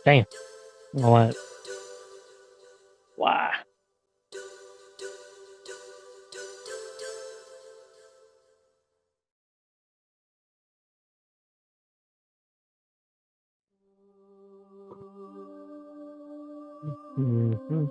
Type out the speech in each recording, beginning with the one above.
Damn. You know what? Why? Mm-hmm.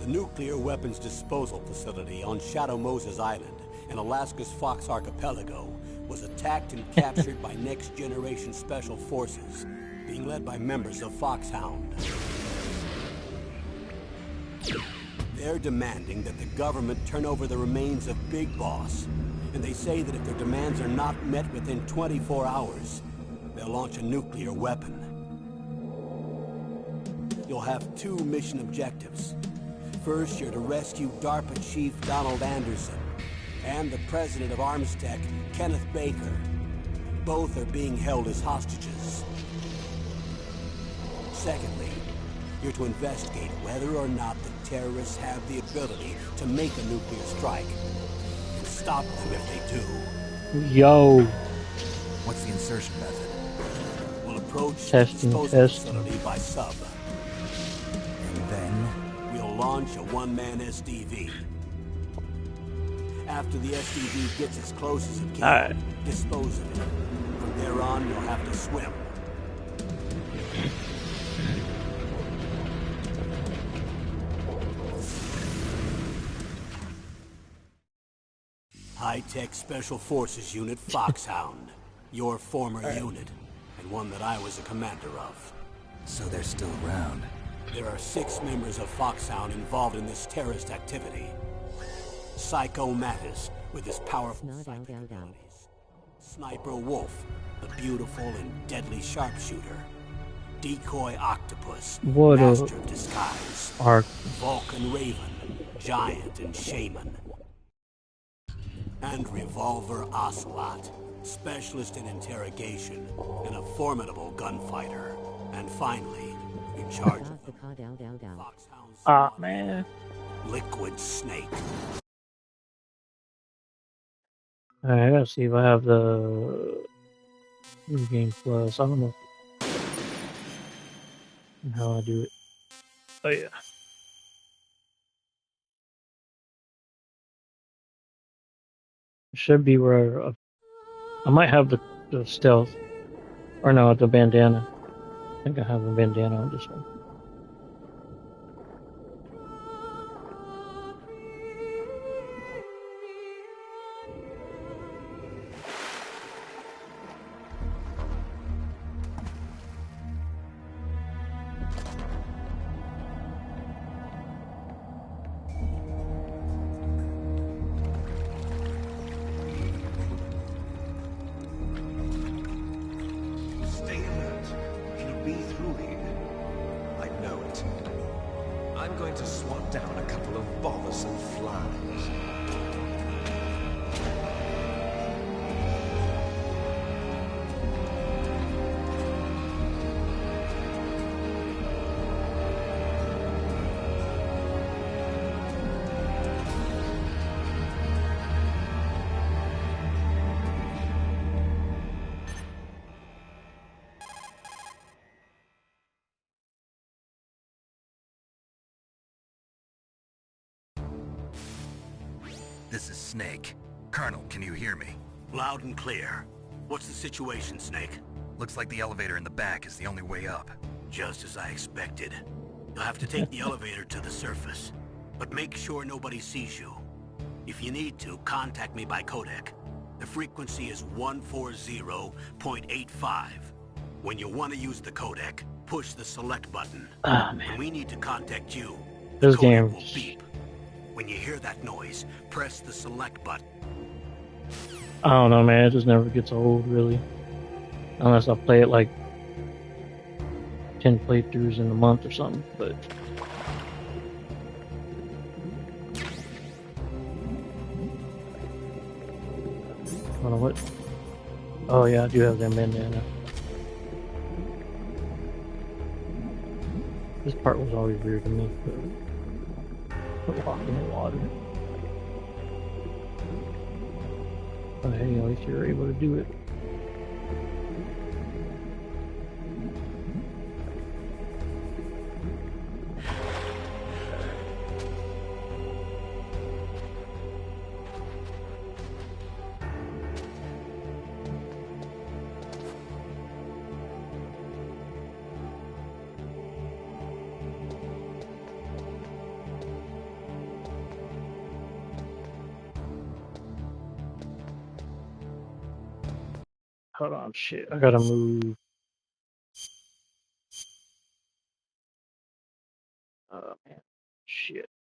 The nuclear weapons disposal facility on Shadow Moses Island in Alaska's Fox Archipelago was attacked and captured by Next Generation Special Forces, being led by members of Foxhound. They're demanding that the government turn over the remains of Big Boss, and they say that if their demands are not met within 24 hours, they'll launch a nuclear weapon. You'll have two mission objectives. First, you're to rescue DARPA Chief Donald Anderson and the president of Armstech, Kenneth Baker. Both are being held as hostages. Secondly, you're to investigate whether or not the terrorists have the ability to make a nuclear strike and stop them if they do. Yo. What's the insertion method? We'll approach the Testing, disposal testing. facility by sub. And then? We'll launch a one-man SDV. After the SDV gets as close as it can, Alright. dispose of it. From there on, you'll have to swim. High-Tech Special Forces Unit Foxhound. Your former unit, and one that I was a commander of. So they're still around. There are 6 members of Foxhound involved in this terrorist activity. Psycho Mattis, with his powerful psychic abilities. Sniper Wolf, the beautiful and deadly sharpshooter. Decoy Octopus, What master a of disguise. arc. Vulcan Raven, giant and shaman. And Revolver Ocelot, specialist in interrogation and a formidable gunfighter. And finally, in charge of the Foxhound Ah, squad, man. Liquid Snake. Alright, I gotta see if I have the New Game Plus. I don't know how I do it. Oh, yeah. It should be where I might have the stealth. Or no, the bandana. I think I have a bandana on this one. Stay alert. He'll be through here. I know it. I'm going to swat down a couple of bothersome flies. This is Snake. Colonel, can you hear me? Loud and clear. What's the situation, Snake? Looks like the elevator in the back is the only way up. Just as I expected. You'll have to take the elevator to the surface. But make sure nobody sees you. If you need to, contact me by codec. The frequency is 140.85. When you want to use the codec, push the select button. Ah, When man. we need to contact you, This the codec game. will beep. When you hear that noise, press the select button. I don't know, man. It just never gets old, really. Unless I play it like 10 playthroughs in a month or something, but I don't know what. Oh yeah, I do have that bandana. This part was always weird to me. Walking in the water. But hey, at least you're able to do it. Hold on, shit. I gotta move. Oh man, shit.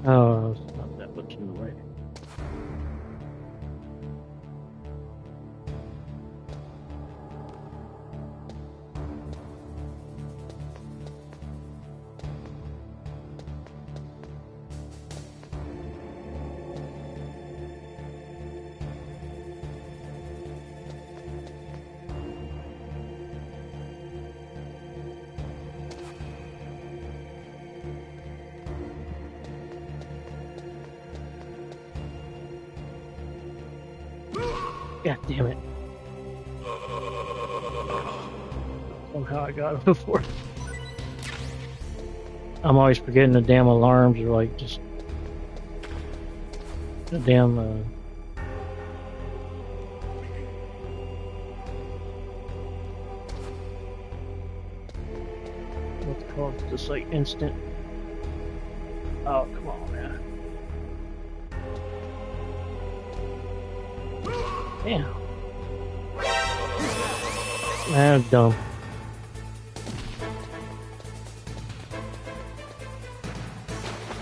Oh, it's not that much in the way. God damn it. Somehow I got it before. I'm always forgetting the damn alarms are like just the damn what's it called? Just like instant. Oh, come on, man. Damn. Man, dumb.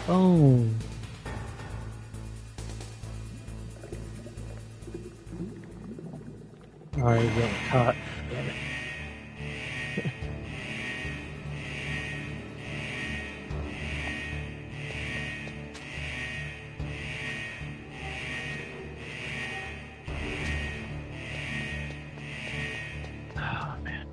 Boom. Alright, getting caught. Damn it. Oh, man.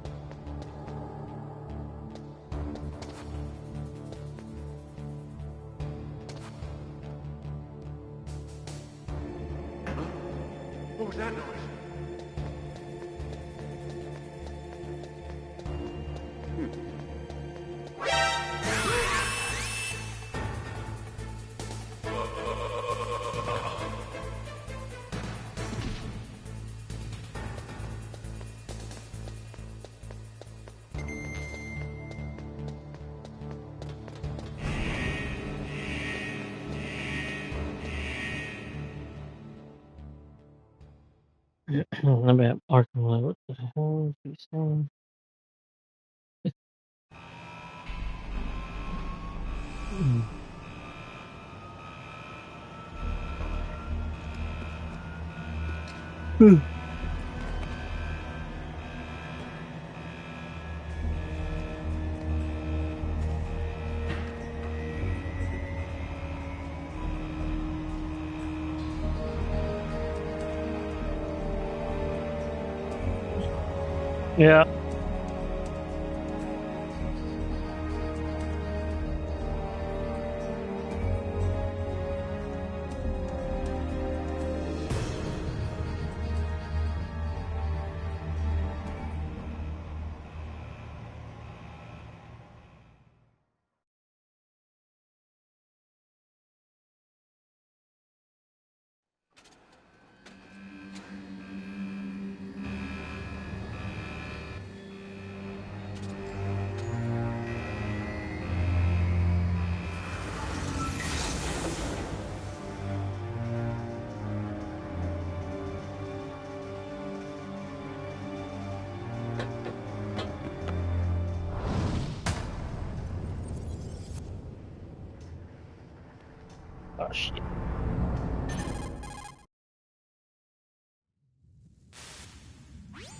What was that noise? I'm at parking lot. What the hell is he saying? Yeah.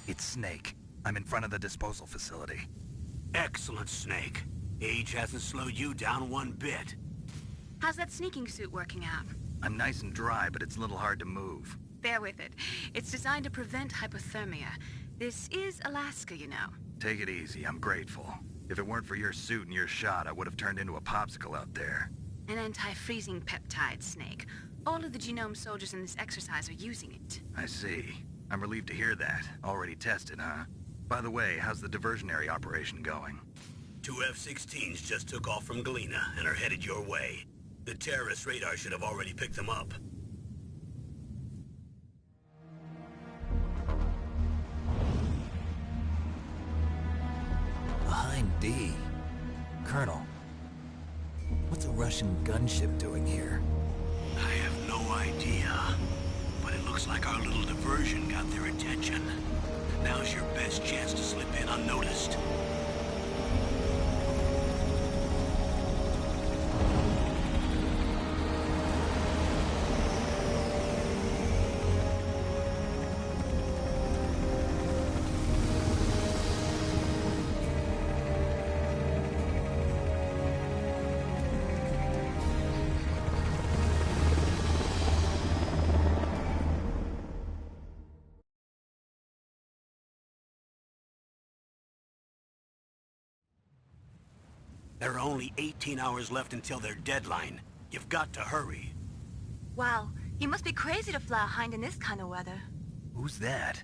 It's Snake. I'm in front of the disposal facility. Excellent, Snake. Age hasn't slowed you down one bit. How's that sneaking suit working out? I'm nice and dry, but it's a little hard to move. Bear with it. It's designed to prevent hypothermia. This is Alaska, you know. Take it easy, I'm grateful. If it weren't for your suit and your shot, I would have turned into a popsicle out there. An anti-freezing peptide, Snake. All of the genome soldiers in this exercise are using it. I see. I'm relieved to hear that. Already tested, huh? By the way, how's the diversionary operation going? 2 F-16s just took off from Galena and are headed your way. The terrorist radar should have already picked them up. Behind D. Colonel, what's a Russian gunship doing here? I have no idea, but it looks like our little diversion got their attention. Now's your best chance to slip in unnoticed. There are only 18 hours left until their deadline. You've got to hurry. Wow, you must be crazy to fly a Hind in this kind of weather. Who's that?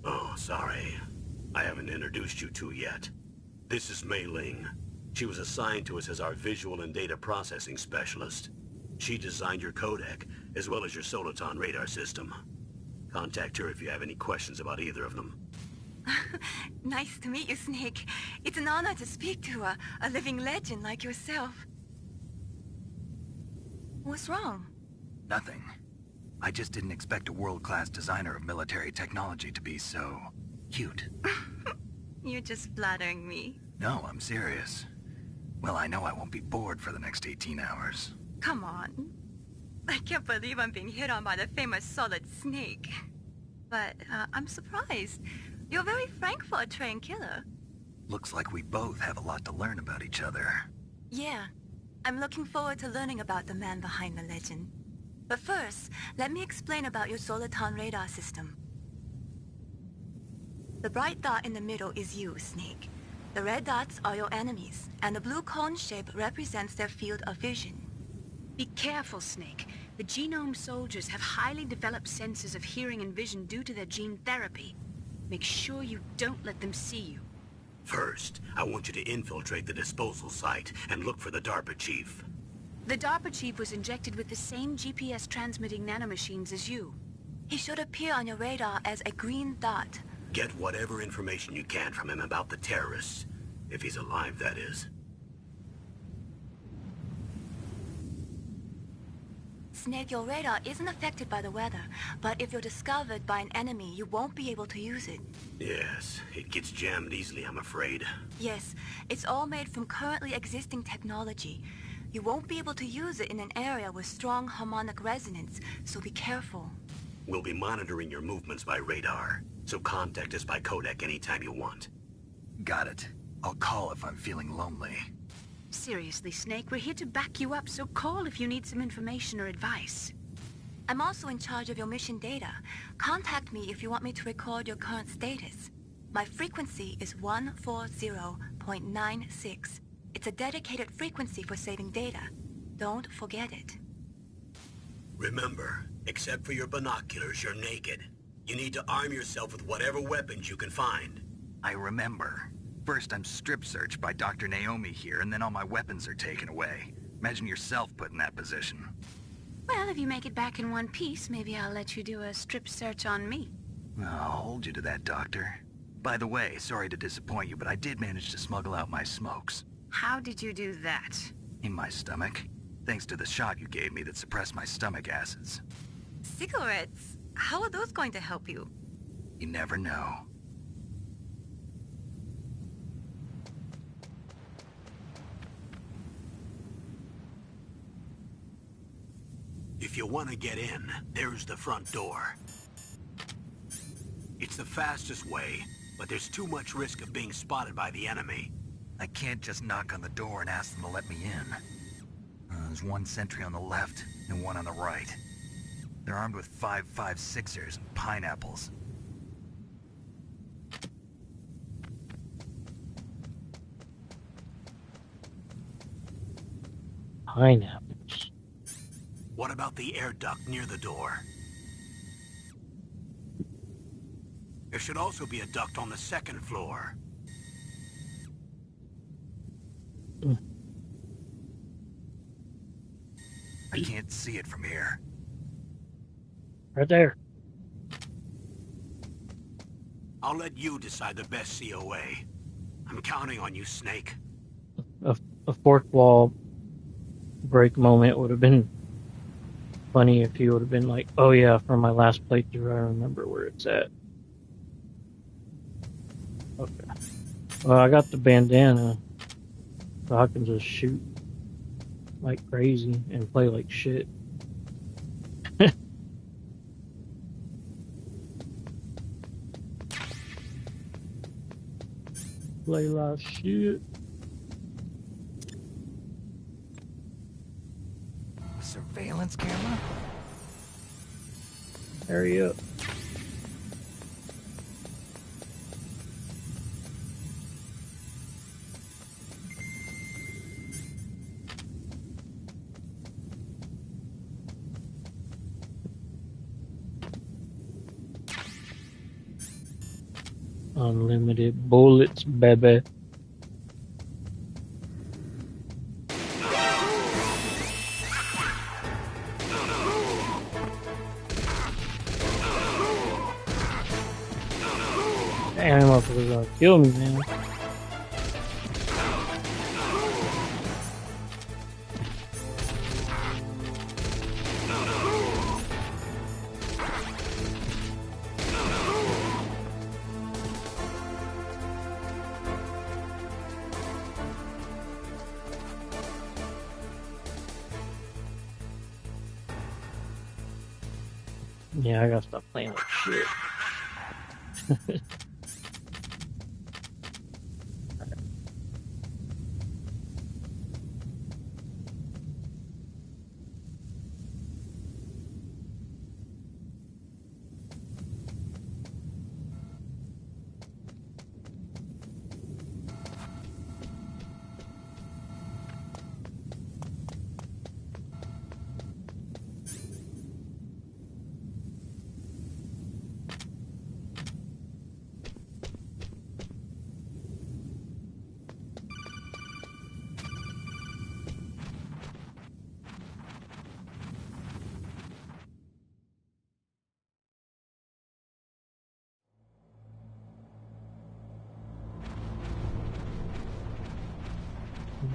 Oh, sorry. I haven't introduced you to yet. This is Mei Ling. She was assigned to us as our visual and data processing specialist. She designed your codec, as well as your Soliton radar system. Contact her if you have any questions about either of them. Nice to meet you, Snake. It's an honor to speak to a living legend like yourself. What's wrong? Nothing. I just didn't expect a world-class designer of military technology to be so... cute. You're just flattering me. No, I'm serious. Well, I know I won't be bored for the next 18 hours. Come on. I can't believe I'm being hit on by the famous Solid Snake. But I'm surprised. You're very frank for a trained killer. Looks like we both have a lot to learn about each other. Yeah. I'm looking forward to learning about the man behind the legend. But first, let me explain about your Soliton radar system. The bright dot in the middle is you, Snake. The red dots are your enemies, and the blue cone shape represents their field of vision. Be careful, Snake. The genome soldiers have highly developed senses of hearing and vision due to their gene therapy. Make sure you don't let them see you. First, I want you to infiltrate the disposal site and look for the DARPA chief. The DARPA chief was injected with the same GPS transmitting nanomachines as you. He should appear on your radar as a green dot. Get whatever information you can from him about the terrorists. If he's alive, that is. Snake, your radar isn't affected by the weather, but if you're discovered by an enemy, you won't be able to use it. Yes, it gets jammed easily, I'm afraid. Yes, it's all made from currently existing technology. You won't be able to use it in an area with strong harmonic resonance, so be careful. We'll be monitoring your movements by radar, so contact us by codec anytime you want. Got it. I'll call if I'm feeling lonely. Seriously, Snake, we're here to back you up, so call if you need some information or advice. I'm also in charge of your mission data. Contact me if you want me to record your current status. My frequency is 140.96. It's a dedicated frequency for saving data. Don't forget it. Remember, except for your binoculars, you're naked. You need to arm yourself with whatever weapons you can find. I remember. First, I'm strip searched by Dr. Naomi here, and then all my weapons are taken away. Imagine yourself put in that position. Well, if you make it back in one piece, maybe I'll let you do a strip search on me. I'll hold you to that, Doctor. By the way, sorry to disappoint you, but I did manage to smuggle out my smokes. How did you do that? In my stomach. Thanks to the shot you gave me that suppressed my stomach acids. Cigarettes? How are those going to help you? You never know. If you want to get in, there's the front door. It's It's the fastest way, but there's too much risk of being spotted by the enemy. I can't just knock on the door and ask them to let me in. There's one sentry on the left and one on the right. They're armed with 5.56ers and pineapples. Pineapples. What about the air duct near the door? There should also be a duct on the second floor. I can't see it from here. Right there. I'll let you decide the best COA. I'm counting on you, Snake. A fourth wall break moment would have been funny if you would have been like, oh yeah, from my last playthrough, I remember where it's at. Okay. Well, I got the bandana, so I can just shoot like crazy and play like shit. Play like shit. Surveillance camera? Hurry up. Unlimited bullets, baby. Damn, motherfucker's gonna kill me, man. Yeah, I gotta stop playing like shit.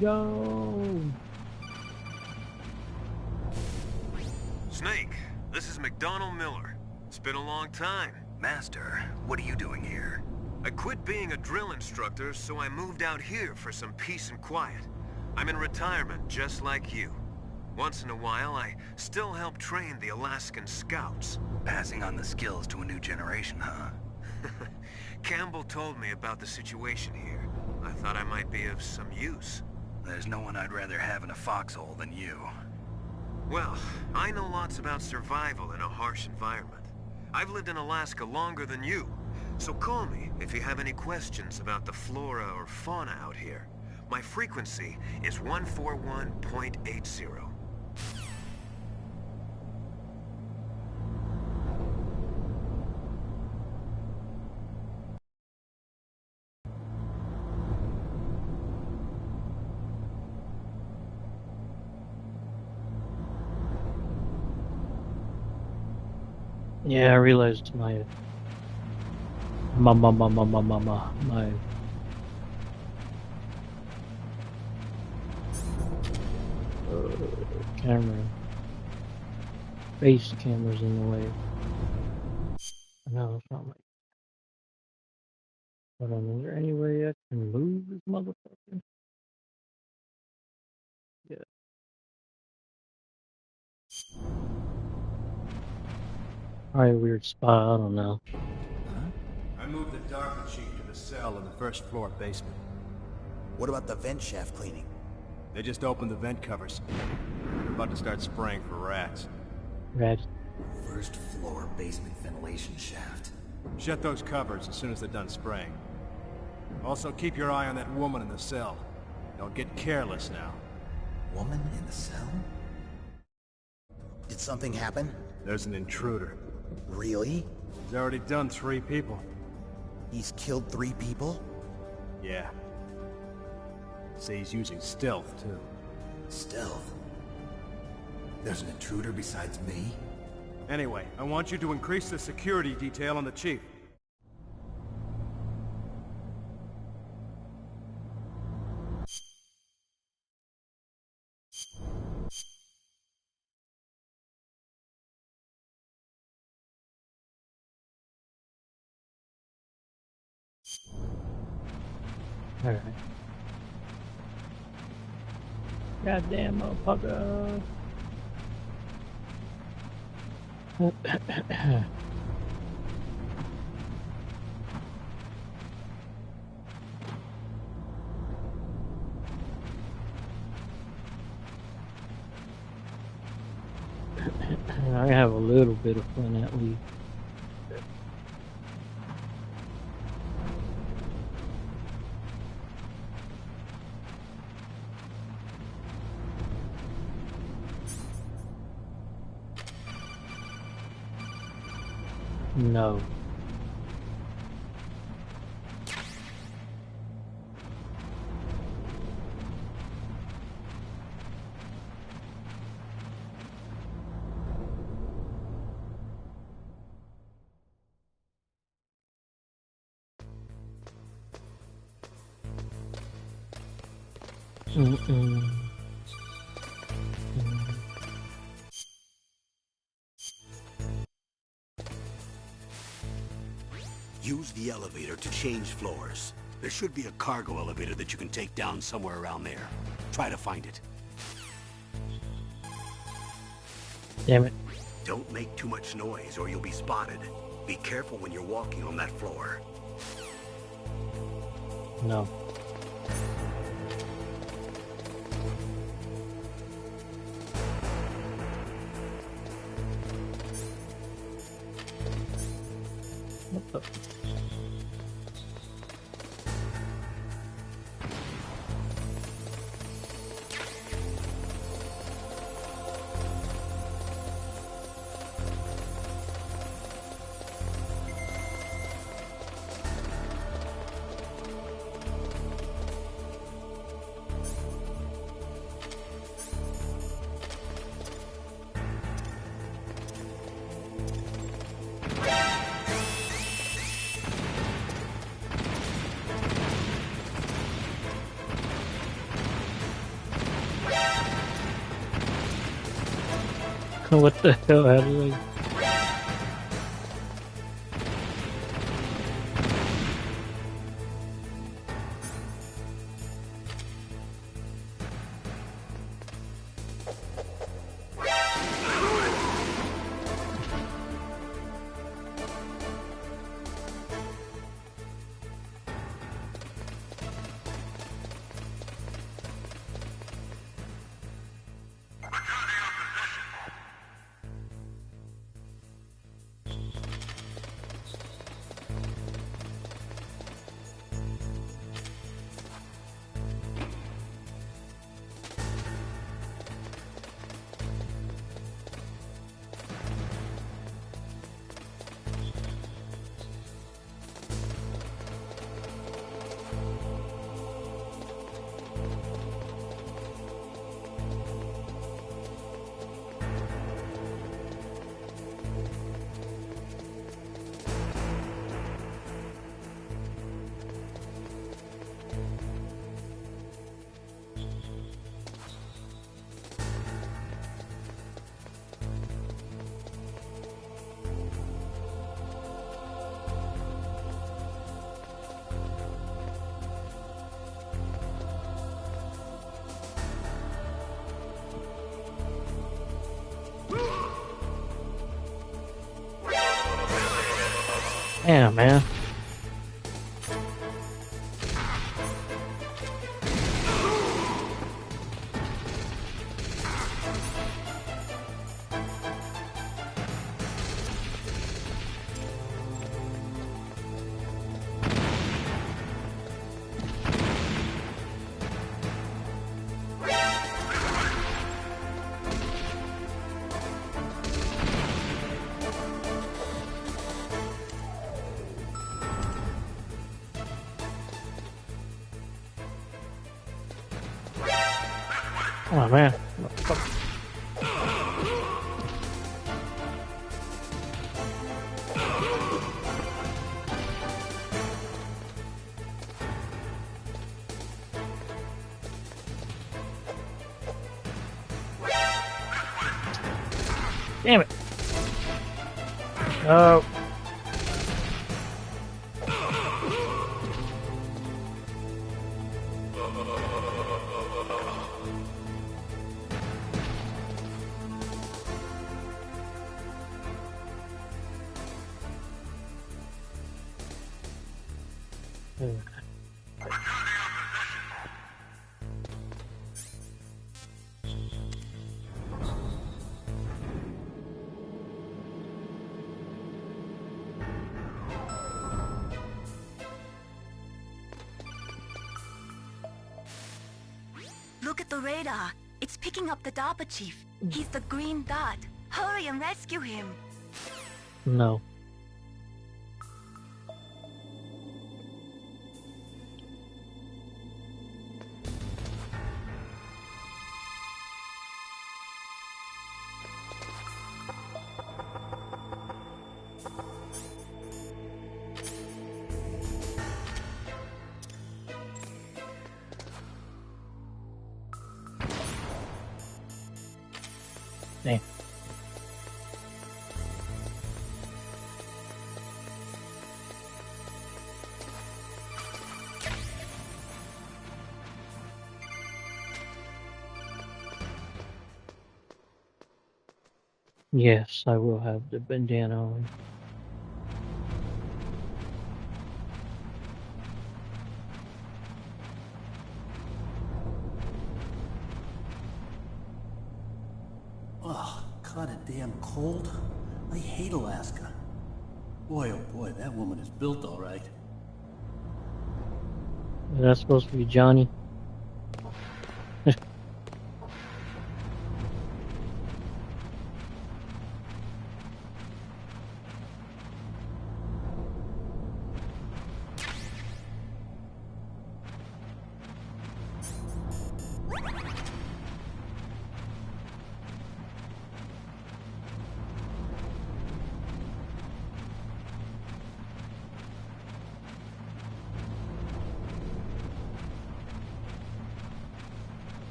Go! Snake, this is McDonald Miller. It's been a long time. Master, what are you doing here? I quit being a drill instructor, so I moved out here for some peace and quiet. I'm in retirement, just like you. Once in a while, I still help train the Alaskan Scouts. Passing on the skills to a new generation, huh? Campbell told me about the situation here. I thought I might be of some use. There's no one I'd rather have in a foxhole than you. Well, I know lots about survival in a harsh environment. I've lived in Alaska longer than you, so call me if you have any questions about the flora or fauna out here. My frequency is 141.80. Yeah, I realized my camera, face camera's in the way. No, it's not my. Hold on, is there any way I can move this motherfucker? Yeah. Probably a weird spot, I don't know. Huh? moved the Darker Chief to the cell in the first floor basement. What about the vent shaft cleaning? They just opened the vent covers. They're about to start spraying for rats. Red. First floor basement ventilation shaft. Shut those cupboards as soon as they're done spraying. Also, keep your eye on that woman in the cell. Don't get careless now. Woman in the cell? Did something happen? There's an intruder. Really? He's already done 3 people. He's killed 3 people? Yeah. Say he's using stealth, too. Stealth? There's an intruder besides me? Anyway, I want you to increase the security detail on the Chief. Alright. Goddamn motherfucker. I have a little bit of fun at least. No. Mm-mm. Use the elevator to change floors. There should be a cargo elevator that you can take down somewhere around there. Try to find it. Damn it. Don't make too much noise or you'll be spotted. Be careful when you're walking on that floor. No. What the? What the hell? How do I? Damn, man. Oh man. Damn it. Oh. Look at the radar. It's picking up the DARPA chief. He's the green dot. Hurry and rescue him. No. Damn. Yes, I will have the bandana on. Ugh, kinda damn cold. I hate Alaska. Boy, oh boy, that woman is built all right. Is that supposed to be Johnny?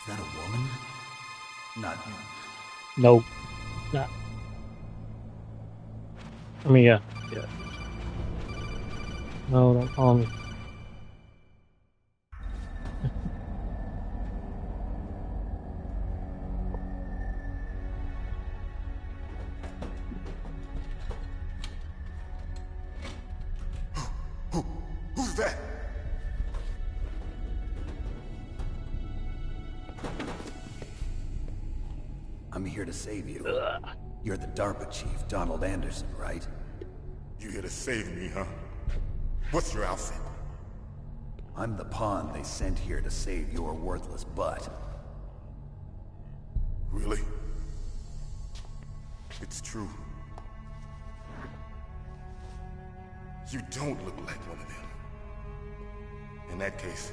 Is that a woman? Not you. No. Not. I mean, yeah. Yeah. No, don't call me. Who's that? I'm here to save you. You're the DARPA chief, Donald Anderson, right? You here to save me, huh? What's your outfit? I'm the pawn they sent here to save your worthless butt. Really? It's true. You don't look like one of them. In that case,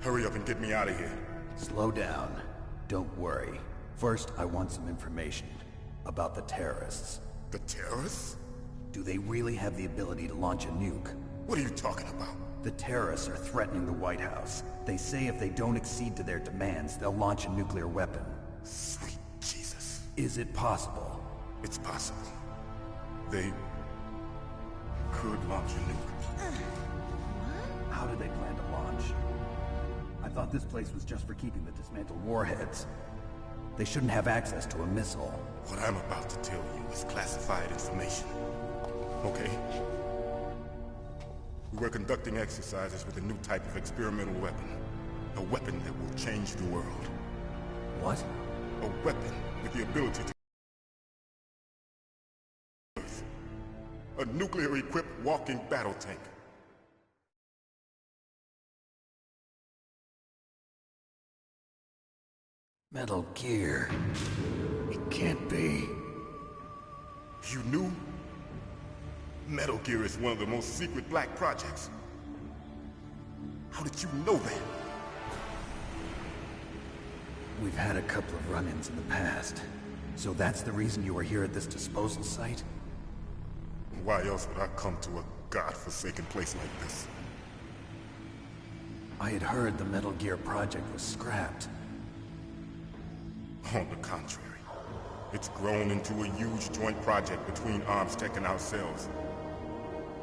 hurry up and get me out of here. Slow down. Don't worry. First, I want some information about the terrorists. The terrorists? Do they really have the ability to launch a nuke? What are you talking about? The terrorists are threatening the White House. They say if they don't accede to their demands, they'll launch a nuclear weapon. Sweet Jesus. Is it possible? It's possible. They could launch a nuke. How do they plan to launch? I thought this place was just for keeping the dismantled warheads. They shouldn't have access to a missile. What I'm about to tell you is classified information. Okay? We were conducting exercises with a new type of experimental weapon. A weapon that will change the world. What? A weapon with the ability to... A nuclear-equipped walking battle tank. Metal Gear. It can't be. You knew? Metal Gear is one of the most secret black projects. How did you know that? We've had a couple of run-ins in the past. So that's the reason you were here at this disposal site? Why else would I come to a god-forsaken place like this? I had heard the Metal Gear project was scrapped. On the contrary, it's grown into a huge joint project between ArmsTech and ourselves.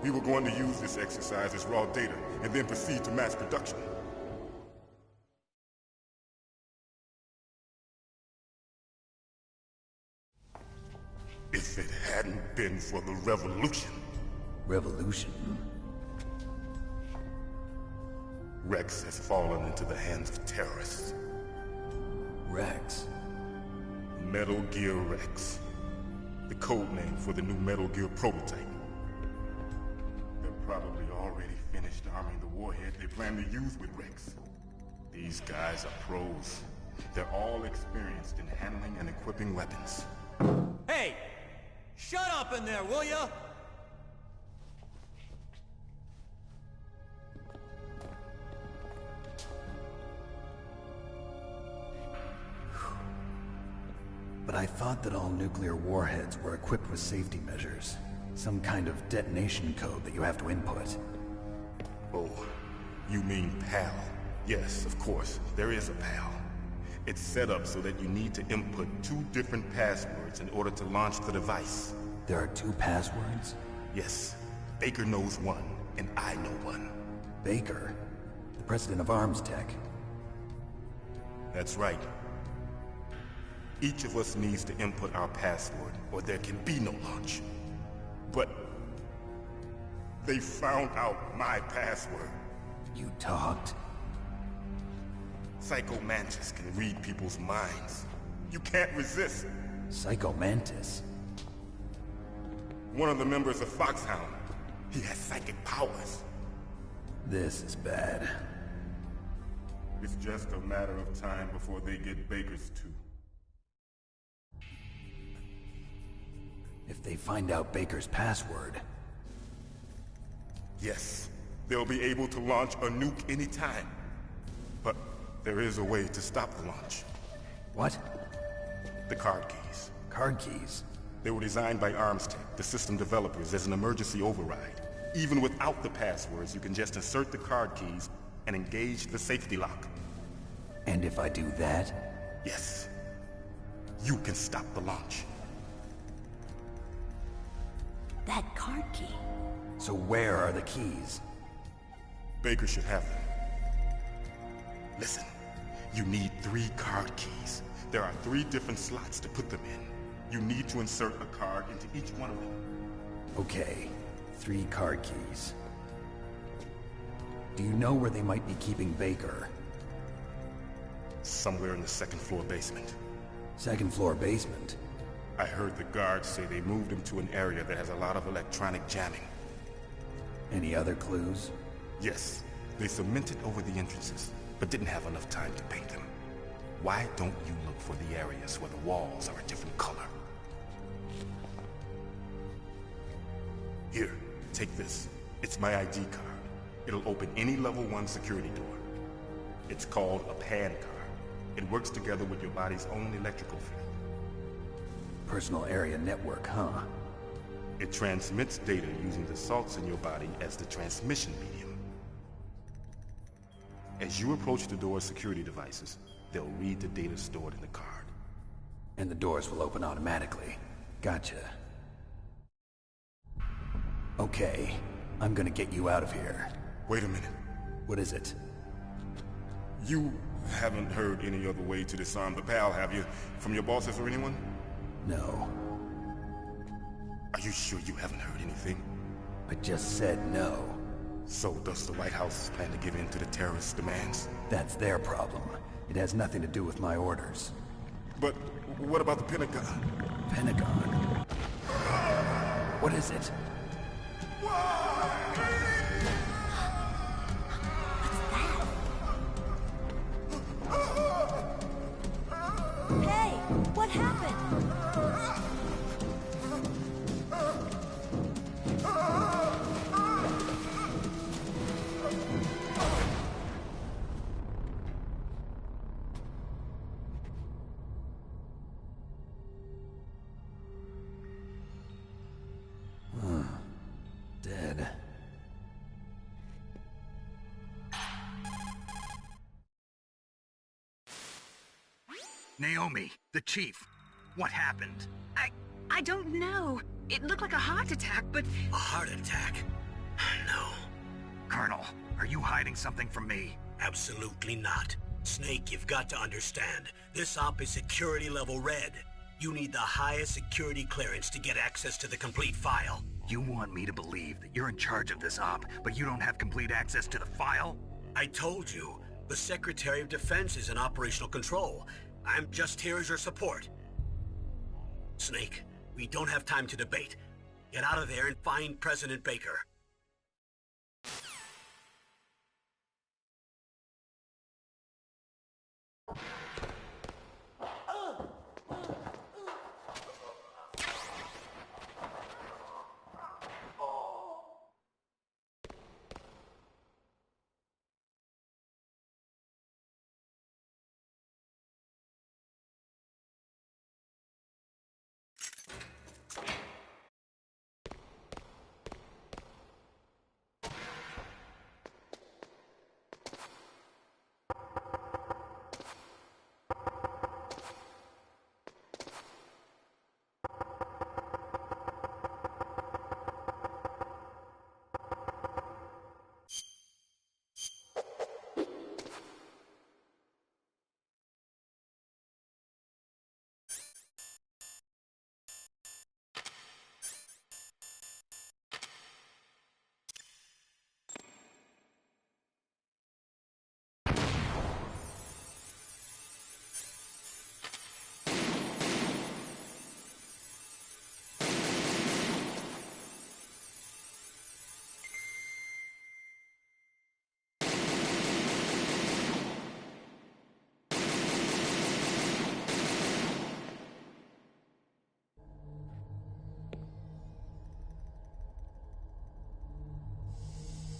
We were going to use this exercise as raw data, and then proceed to mass production. If it hadn't been for the revolution... Revolution? Rex has fallen into the hands of terrorists. Rex? Metal Gear Rex. The code name for the new Metal Gear prototype. They're probably already finished arming the warhead they plan to use with Rex. These guys are pros. They're all experienced in handling and equipping weapons. Hey! Shut up in there, will ya? But I thought that all nuclear warheads were equipped with safety measures. Some kind of detonation code that you have to input. Oh, you mean PAL? Yes, of course, there is a PAL. It's set up so that you need to input 2 different passwords in order to launch the device. There are 2 passwords? Yes. Baker knows one, and I know one. Baker? The president of ArmsTech? That's right. Each of us needs to input our password, or there can be no launch. But... they found out my password. You talked? Psycho Mantis can read people's minds. You can't resist. Psycho Mantis? One of the members of Foxhound. He has psychic powers. This is bad. It's just a matter of time before they get Baker's too. If they find out Baker's password... Yes, they'll be able to launch a nuke anytime. But there is a way to stop the launch. What? The card keys. Card keys? They were designed by ArmsTech, the system developers, as an emergency override. Even without the passwords, you can just insert the card keys and engage the safety lock. And if I do that? Yes. You can stop the launch. That card key. So where are the keys? Baker should have them. Listen, you need 3 card keys. There are 3 different slots to put them in. You need to insert a card into each one of them. Okay, 3 card keys. Do you know where they might be keeping Baker? Somewhere in the 2nd floor basement. 2nd floor basement? I heard the guards say they moved him to an area that has a lot of electronic jamming. Any other clues? Yes. They cemented over the entrances, but didn't have enough time to paint them. Why don't you look for the areas where the walls are a different color? Here, take this. It's my ID card. It'll open any level 1 security door. It's called a PAN card. It works together with your body's own electrical field. Personal area network, huh? It transmits data using the salts in your body as the transmission medium. As you approach the door's security devices, they'll read the data stored in the card. And the doors will open automatically. Gotcha. Okay, I'm gonna get you out of here. Wait a minute. What is it? You haven't heard any other way to disarm the PAL, have you? From your bosses or anyone? No. Are you sure you haven't heard anything? I just said no. So does the White House plan to give in to the terrorists' demands? That's their problem. It has nothing to do with my orders. But what about the Pentagon? Pentagon? What is it? Naomi, the chief. What happened? I don't know. It looked like a heart attack, but... A heart attack? No. Colonel, are you hiding something from me? Absolutely not. Snake, you've got to understand. This op is security level red. You need the highest security clearance to get access to the complete file. You want me to believe that you're in charge of this op, but you don't have complete access to the file? I told you. The Secretary of Defense is in operational control. I'm just here as your support. Snake, we don't have time to debate. Get out of there and find President Baker.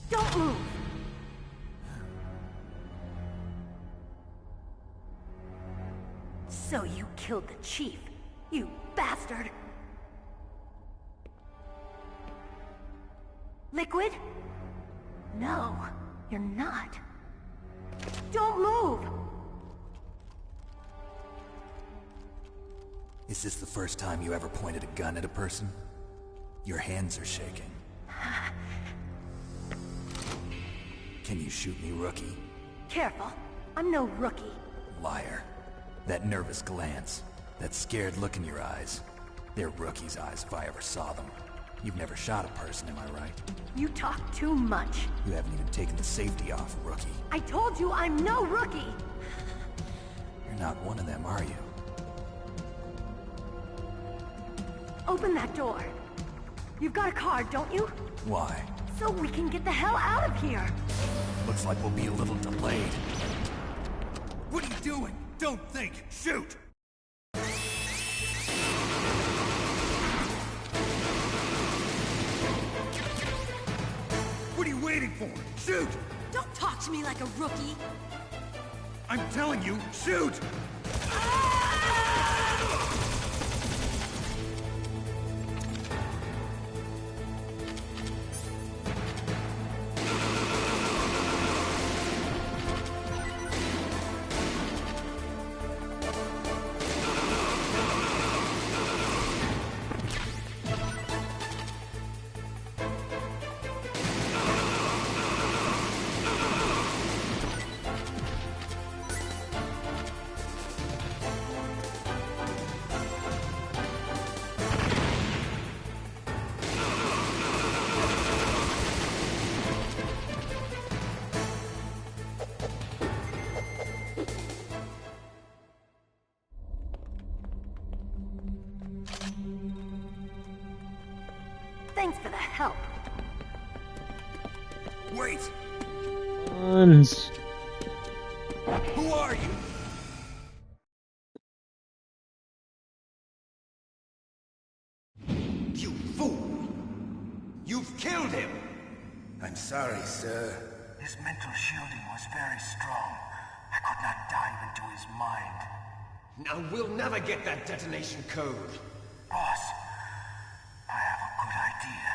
Don't move! So you killed the chief, you bastard! Liquid? No, you're not. Don't move! Is this the first time you ever pointed a gun at a person? Your hands are shaking. Can you shoot me, rookie? Careful, I'm no rookie. Liar. That nervous glance, that scared look in your eyes. They're rookie's eyes if I ever saw them. You've never shot a person, am I right? You talk too much. You haven't even taken the safety off, rookie. I told you I'm no rookie! You're not one of them, are you? Open that door. You've got a card, don't you? Why? So we can get the hell out of here! Looks like we'll be a little delayed. What are you doing? Don't think! Shoot! What are you waiting for? Shoot! Don't talk to me like a rookie! I'm telling you, shoot! Thanks for the help. Wait! Guns. Who are you? You fool! You've killed him! I'm sorry, sir. His mental shielding was very strong. I could not dive into his mind. Now we'll never get that detonation code. Boss, I have a good idea.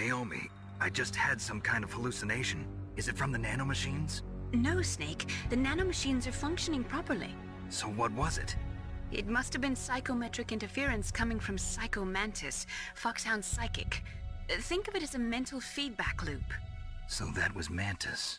Naomi, I just had some kind of hallucination. Is it from the nanomachines? No, Snake. The nanomachines are functioning properly. So what was it? It must have been psychometric interference coming from Psycho Mantis, Foxhound's psychic. Think of it as a mental feedback loop. So that was Mantis.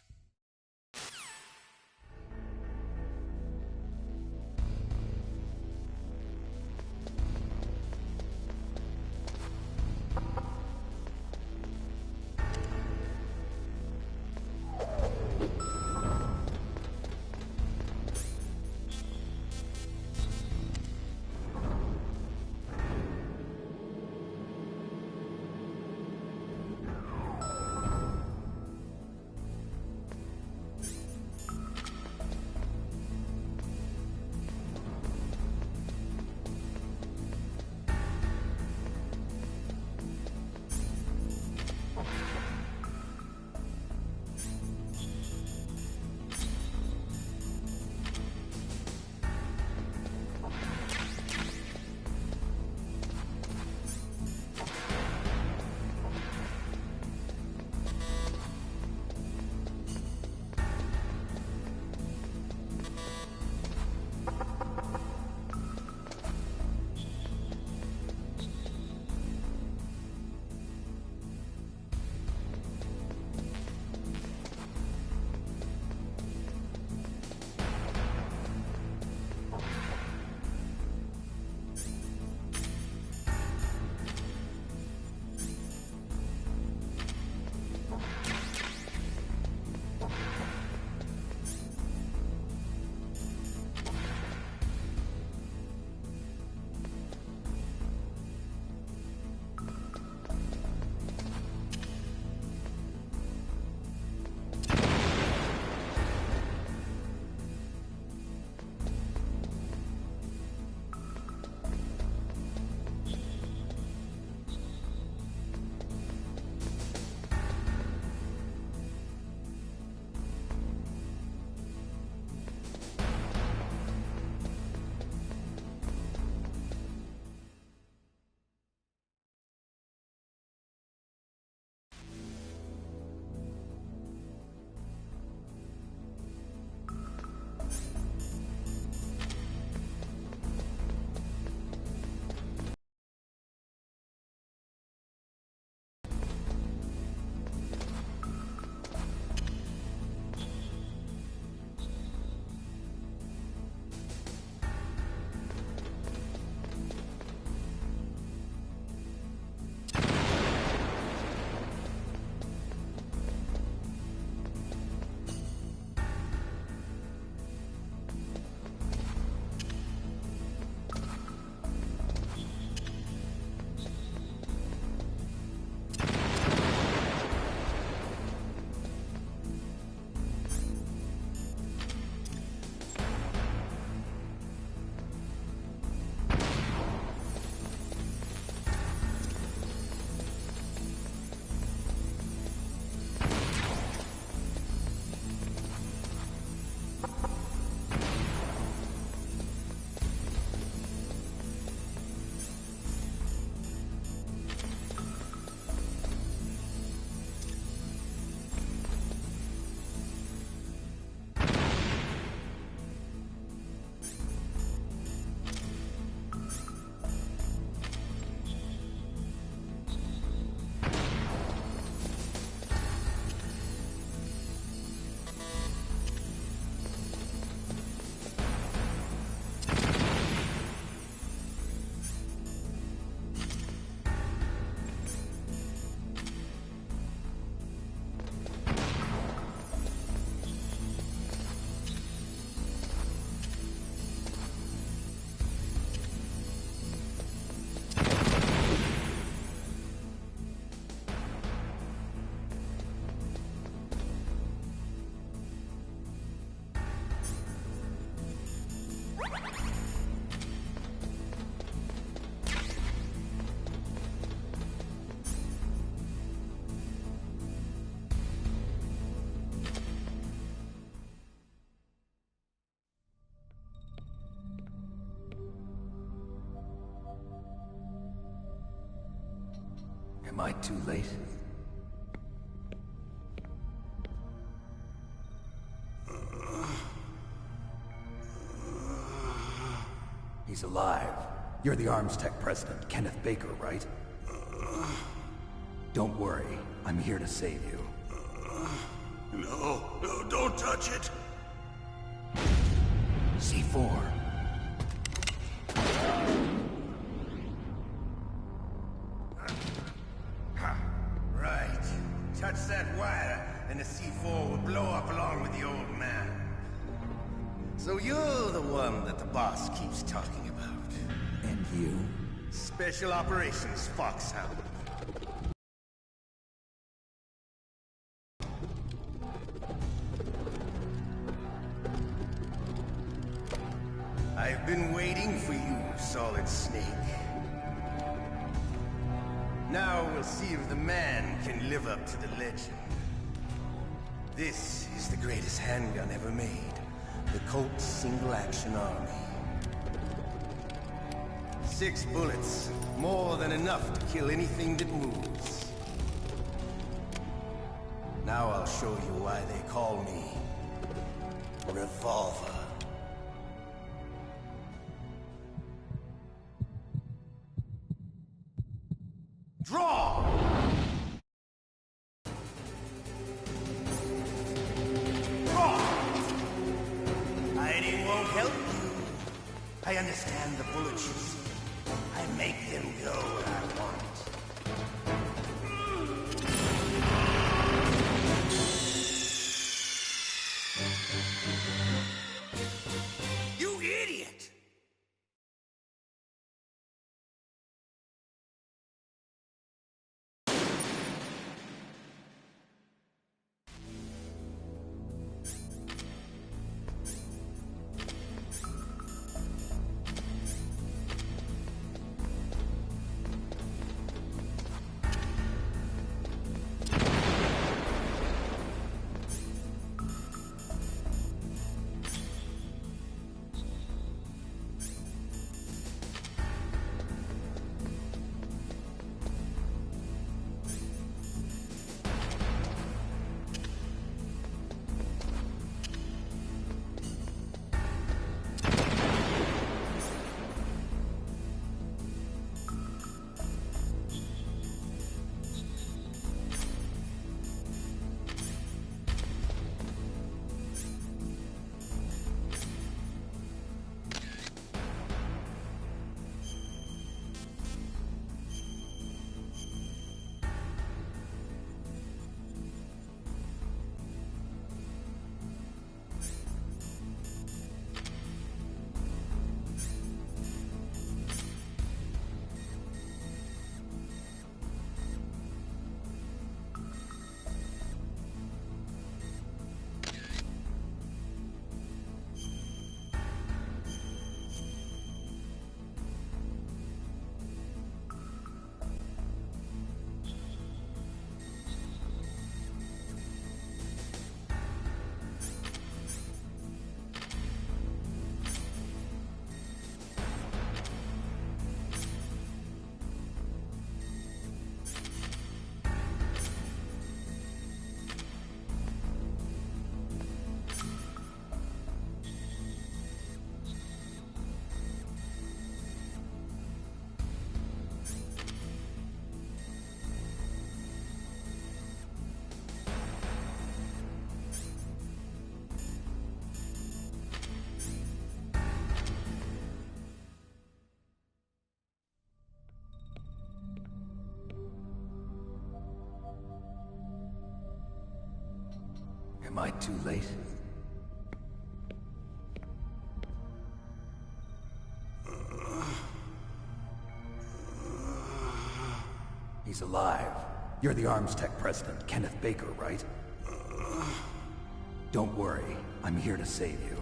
Am I too late? He's alive. You're the Arms Tech president, Kenneth Baker, right? Don't worry. I'm here to save you. No, don't touch it! C4. Right. Touch that wire, and the C4 will blow up along with the old man. So you're the one that the boss keeps talking about. And you? Special Operations Foxhound. I've been waiting for you, Solid Snake. Now we'll see if the man can live up to the legend. This is the greatest handgun ever made. The Colt Single Action Army. 6 bullets, more than enough to kill anything that moves. Now I'll show you why they call me Revolver. Draw! Draw! Hiding won't help you. I understand the bullets you see. I make them go where I want. You idiot! Am I too late? He's alive. You're the Arms Tech president, Kenneth Baker, right? Don't worry. I'm here to save you.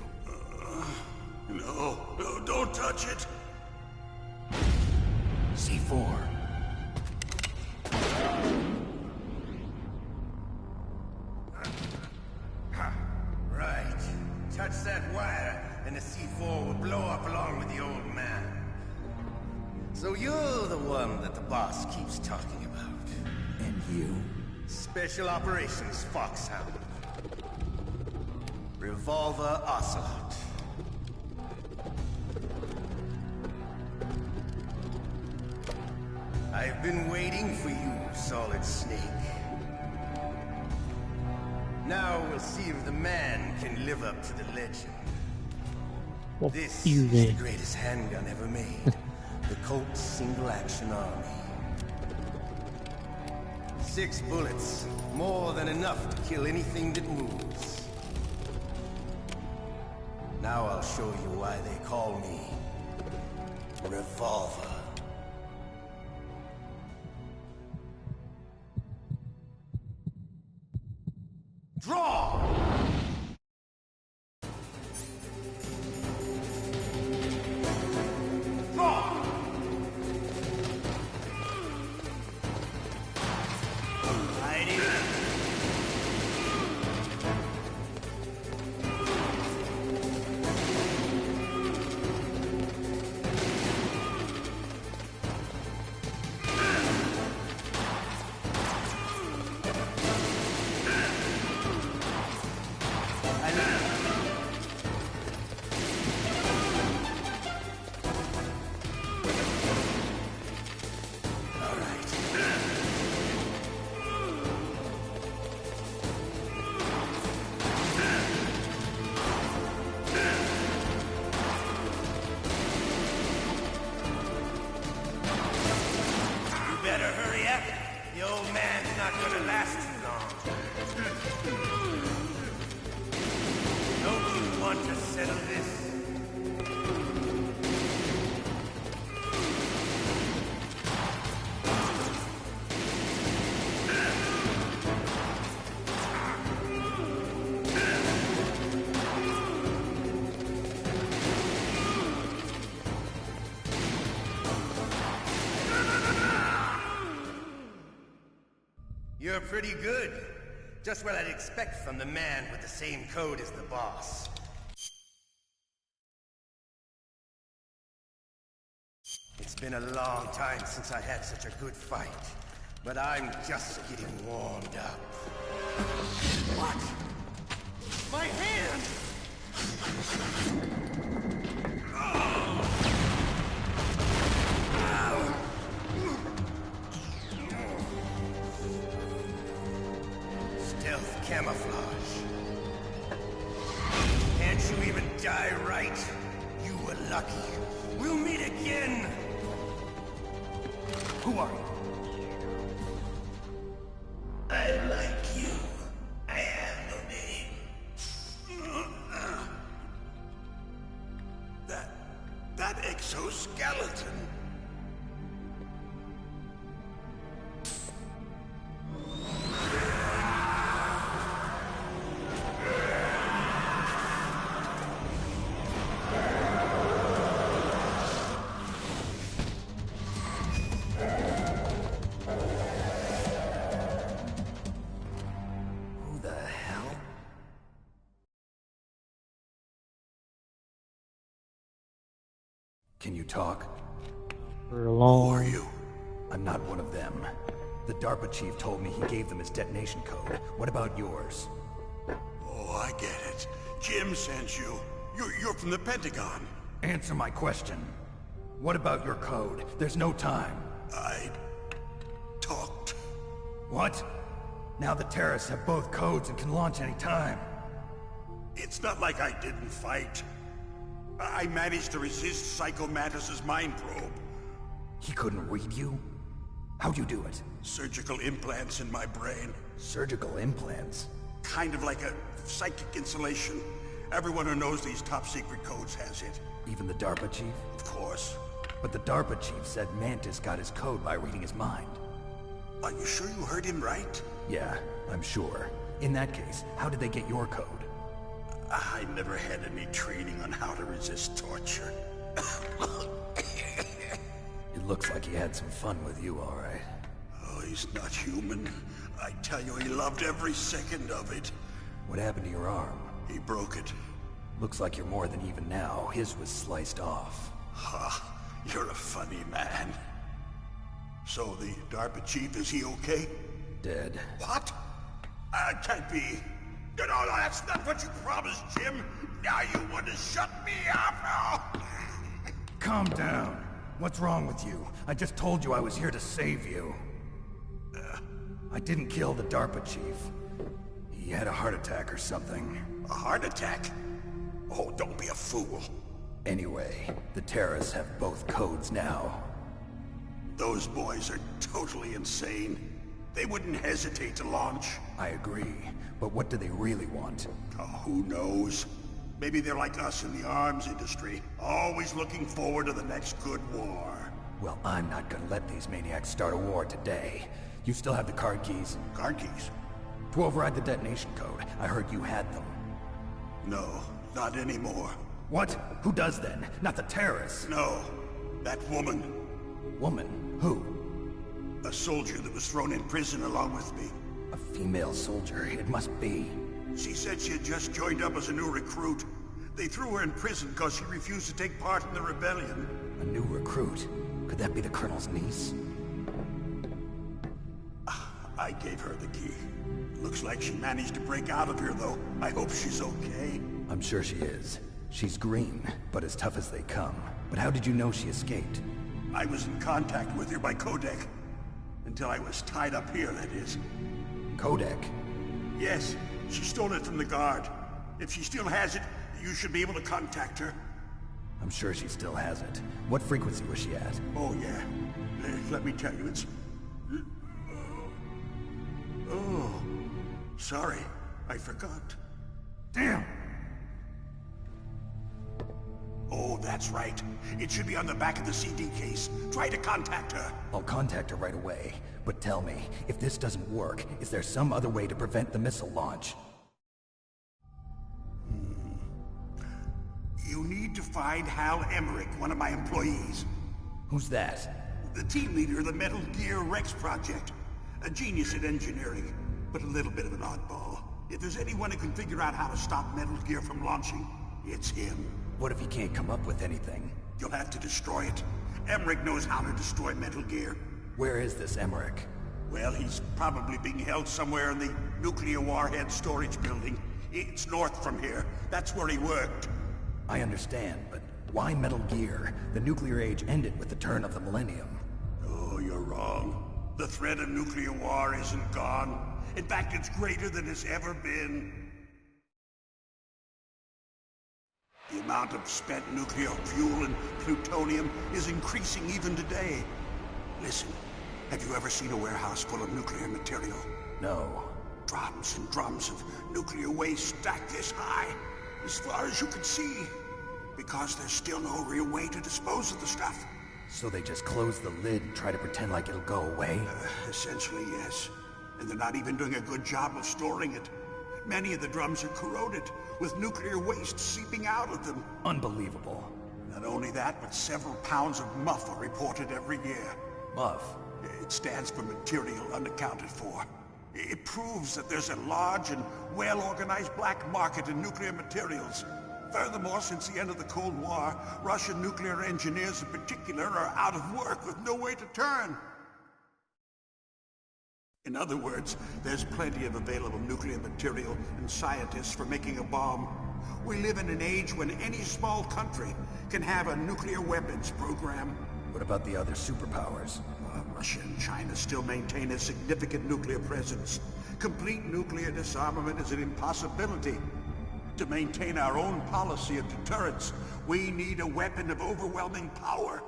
No, don't touch it! C4. Right. Touch that wire, and the C4 will blow up along with the old man. So you're the one that the boss keeps talking about. And you? Special Operations Foxhound. Revolver Ocelot. been waiting for you, Solid Snake. Now we'll see if the man can live up to the legend. Well, This you is the then. greatest handgun ever made. The Colt Single Action Army. 6 bullets, more than enough to kill anything that moves. Now I'll show you why they call me Revolver. Draw! Draw! Righty. Better hurry up. The old man's not gonna last too long. Don't you want to settle this? You're pretty good. Just what I'd expect from the man with the same code as the boss. It's been a long time since I had such a good fight, but I'm just getting warmed up. What? My hand! Stealth camouflage. Can't you even die right? You were lucky. We'll meet again! Who are you? I like you. I have no name. That exoskeleton. Who the hell? Can you talk? For a long. Who are you? I'm not one of them. The DARPA chief told me he gave them his detonation code. What about yours? Oh, I get it. Jim sent you. You're from the Pentagon. Answer my question. What about your code? There's no time. I talked. What? Now the terrorists have both codes and can launch any time. It's not like I didn't fight. I managed to resist Psycho Mantis's mind probe. He couldn't read you? How'd you do it? Surgical implants in my brain. Surgical implants? Kind of like a psychic insulation. Everyone who knows these top secret codes has it. Even the DARPA chief? Of course. But the DARPA chief said Mantis got his code by reading his mind. Are you sure you heard him right? Yeah, I'm sure. In that case, how did they get your code? I never had any training on how to resist torture. It looks like he had some fun with you, all right. Oh, he's not human. I tell you, he loved every second of it. What happened to your arm? He broke it. Looks like you're more than even now. His was sliced off. Ha, you're a funny man. So the DARPA chief, is he okay? Dead. What? Can't be. No, that's not what you promised, Jim. Now you want to shut me up? Oh. Calm down. What's wrong with you? I just told you I was here to save you. I didn't kill the DARPA chief. He had a heart attack or something. A heart attack? Oh, don't be a fool. Anyway, the terrorists have both codes now. Those boys are totally insane. They wouldn't hesitate to launch. I agree, but what do they really want? Oh, who knows? Maybe they're like us in the arms industry, always looking forward to the next good war. Well, I'm not gonna let these maniacs start a war today. You still have the card keys? Card keys? To override the detonation code. I heard you had them. No, not anymore. What? Who does then? Not the terrorists? No, that woman. Woman? Who? A soldier that was thrown in prison along with me. A female soldier, it must be. She said she had just joined up as a new recruit. They threw her in prison because she refused to take part in the rebellion. A new recruit? Could that be the Colonel's niece? I gave her the key. Looks like she managed to break out of here, though. I hope she's okay. I'm sure she is. She's green, but as tough as they come. But how did you know she escaped? I was in contact with her by codec. Until I was tied up here, that is. Codec? Yes, she stole it from the guard. If she still has it, you should be able to contact her. I'm sure she still has it. What frequency was she at? Oh, yeah. Let me tell you, it's... Oh, sorry. I forgot. Damn! Oh, that's right. It should be on the back of the CD case. Try to contact her. I'll contact her right away. But tell me, if this doesn't work, is there some other way to prevent the missile launch? You need to find Hal Emmerich, one of my employees. Who's that? The team leader of the Metal Gear Rex project. A genius at engineering, but a little bit of an oddball. If there's anyone who can figure out how to stop Metal Gear from launching, it's him. What if he can't come up with anything? You'll have to destroy it. Emmerich knows how to destroy Metal Gear. Where is this Emmerich? Well, he's probably being held somewhere in the nuclear warhead storage building. It's north from here. That's where he worked. I understand, but why Metal Gear? The nuclear age ended with the turn of the millennium. Oh, you're wrong. The threat of nuclear war isn't gone. In fact, it's greater than it's ever been. The amount of spent nuclear fuel and plutonium is increasing even today. Listen, have you ever seen a warehouse full of nuclear material? No. Drums and drums of nuclear waste stacked this high, as far as you can see. Because there's still no real way to dispose of the stuff. So they just close the lid and try to pretend like it'll go away? Essentially, yes. And they're not even doing a good job of storing it. Many of the drums are corroded, with nuclear waste seeping out of them. Unbelievable. Not only that, but several pounds of MUF are reported every year. MUF? It stands for material unaccounted for. It proves that there's a large and well-organized black market in nuclear materials. Furthermore, since the end of the Cold War, Russian nuclear engineers in particular are out of work with no way to turn. In other words, there's plenty of available nuclear material and scientists for making a bomb. We live in an age when any small country can have a nuclear weapons program. What about the other superpowers? Russia and China still maintain a significant nuclear presence. Complete nuclear disarmament is an impossibility. To maintain our own policy of deterrence, we need a weapon of overwhelming power.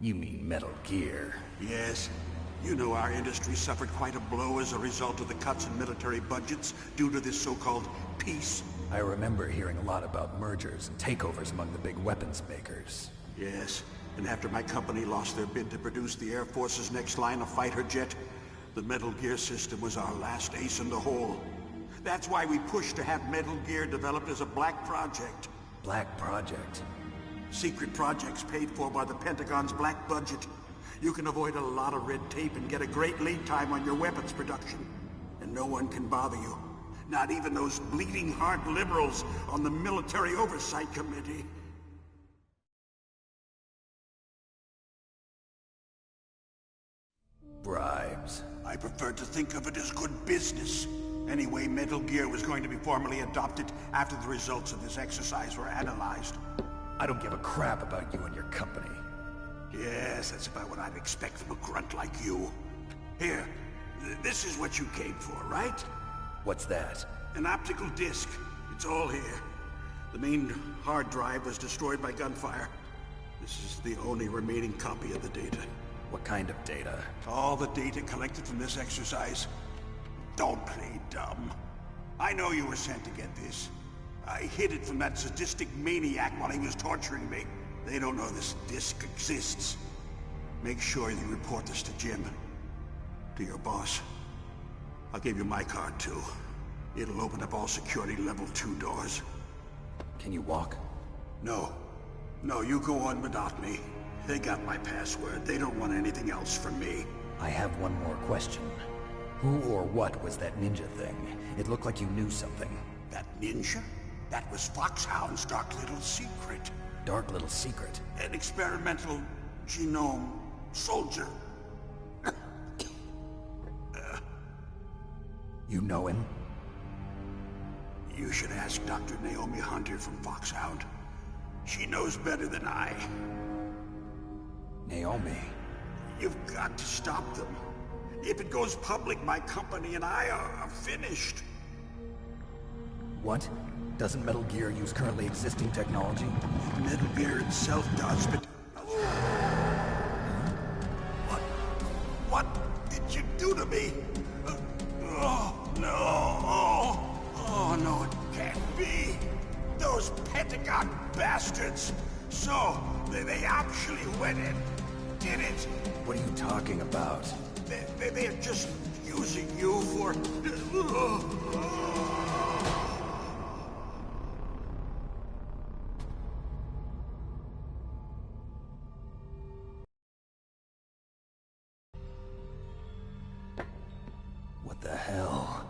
You mean Metal Gear? Yes. You know our industry suffered quite a blow as a result of the cuts in military budgets due to this so-called peace. I remember hearing a lot about mergers and takeovers among the big weapons makers. Yes, and after my company lost their bid to produce the Air Force's next line of fighter jet, the Metal Gear system was our last ace in the hole. That's why we pushed to have Metal Gear developed as a black project. Black project? Secret projects paid for by the Pentagon's black budget. You can avoid a lot of red tape and get a great lead time on your weapons production. And no one can bother you. Not even those bleeding heart liberals on the Military Oversight Committee. Bribes. I prefer to think of it as good business. Anyway, Metal Gear was going to be formally adopted after the results of this exercise were analyzed. I don't give a crap about you and your company. Yes, that's about what I'd expect from a grunt like you. Here, this is what you came for, right? What's that? An optical disc. It's all here. The main hard drive was destroyed by gunfire. This is the only remaining copy of the data. What kind of data? All the data collected from this exercise. Don't play dumb. I know you were sent to get this. I hid it from that sadistic maniac while he was torturing me. They don't know this disc exists. Make sure you report this to Jim. To your boss. I'll give you my card too. It'll open up all security level 2 doors. Can you walk? No. No, you go on without me. They got my password. They don't want anything else from me. I have one more question. Who or what was that ninja thing? It looked like you knew something. That ninja? That was Foxhound's dark little secret. Dark little secret? An experimental genome soldier. You know him? You should ask Dr. Naomi Hunter from Foxhound. She knows better than I. Naomi? You've got to stop them. If it goes public, my company and I are finished. What? Doesn't Metal Gear use currently existing technology? Metal Gear itself does, but... What did you do to me? Oh, no. Oh, no, it can't be. Those Pentagon bastards. So, they actually went and did it. What are you talking about? They're just using you for... What the hell?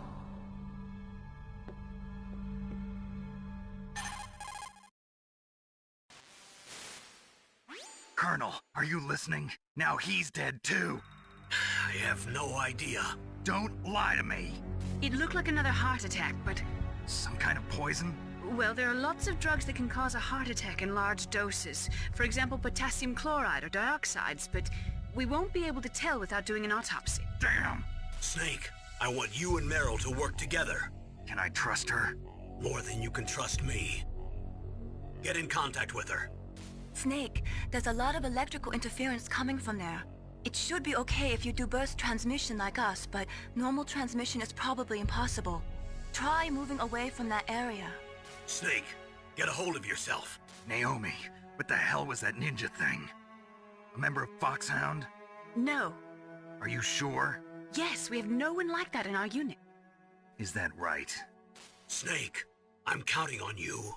Colonel, are you listening? Now he's dead too. I have no idea. Don't lie to me. It looked like another heart attack, but... Some kind of poison? Well, there are lots of drugs that can cause a heart attack in large doses. For example, potassium chloride or dioxides, but we won't be able to tell without doing an autopsy. Damn! Snake, I want you and Meryl to work together. Can I trust her? More than you can trust me. Get in contact with her. Snake, there's a lot of electrical interference coming from there. It should be okay if you do burst transmission like us, but normal transmission is probably impossible. Try moving away from that area. Snake, get a hold of yourself. Naomi, what the hell was that ninja thing? A member of Foxhound? No. Are you sure? Yes, we have no one like that in our unit. Is that right? Snake, I'm counting on you.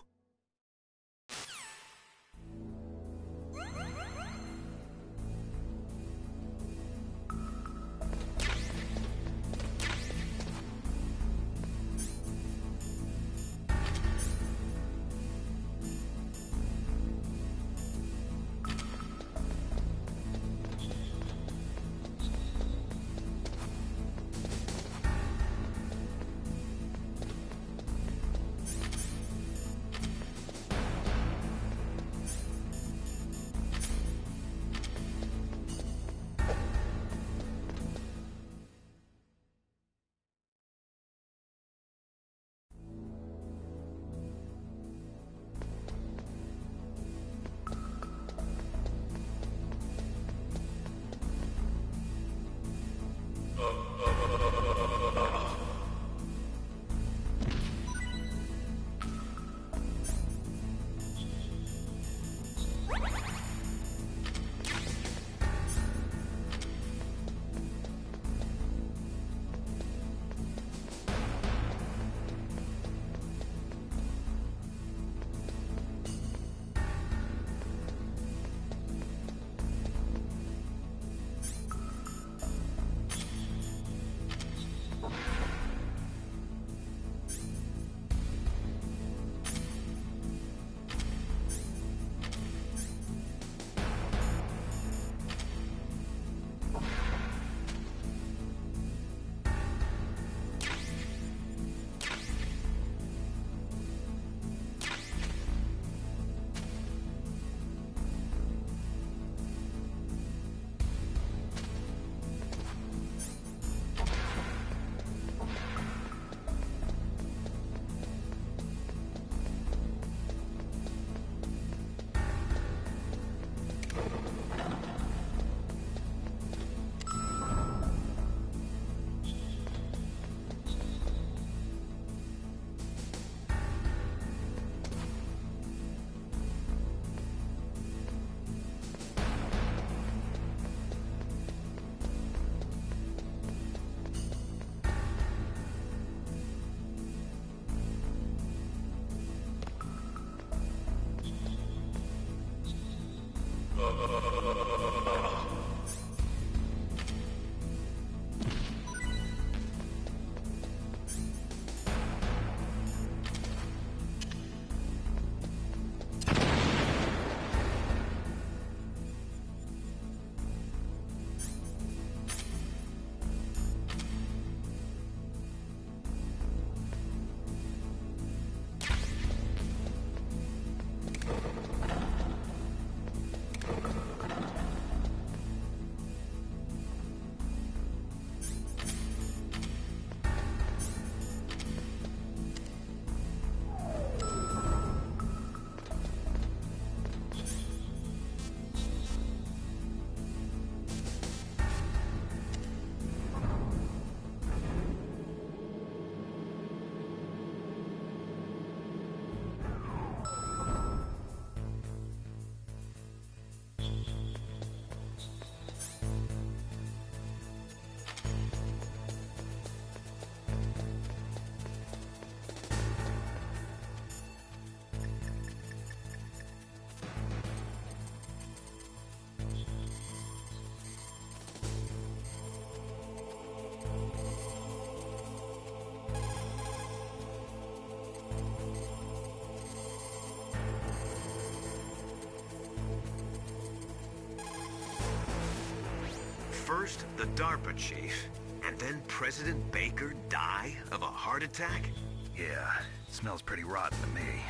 First, the DARPA chief, and then President Baker die of a heart attack? Yeah, smells pretty rotten to me.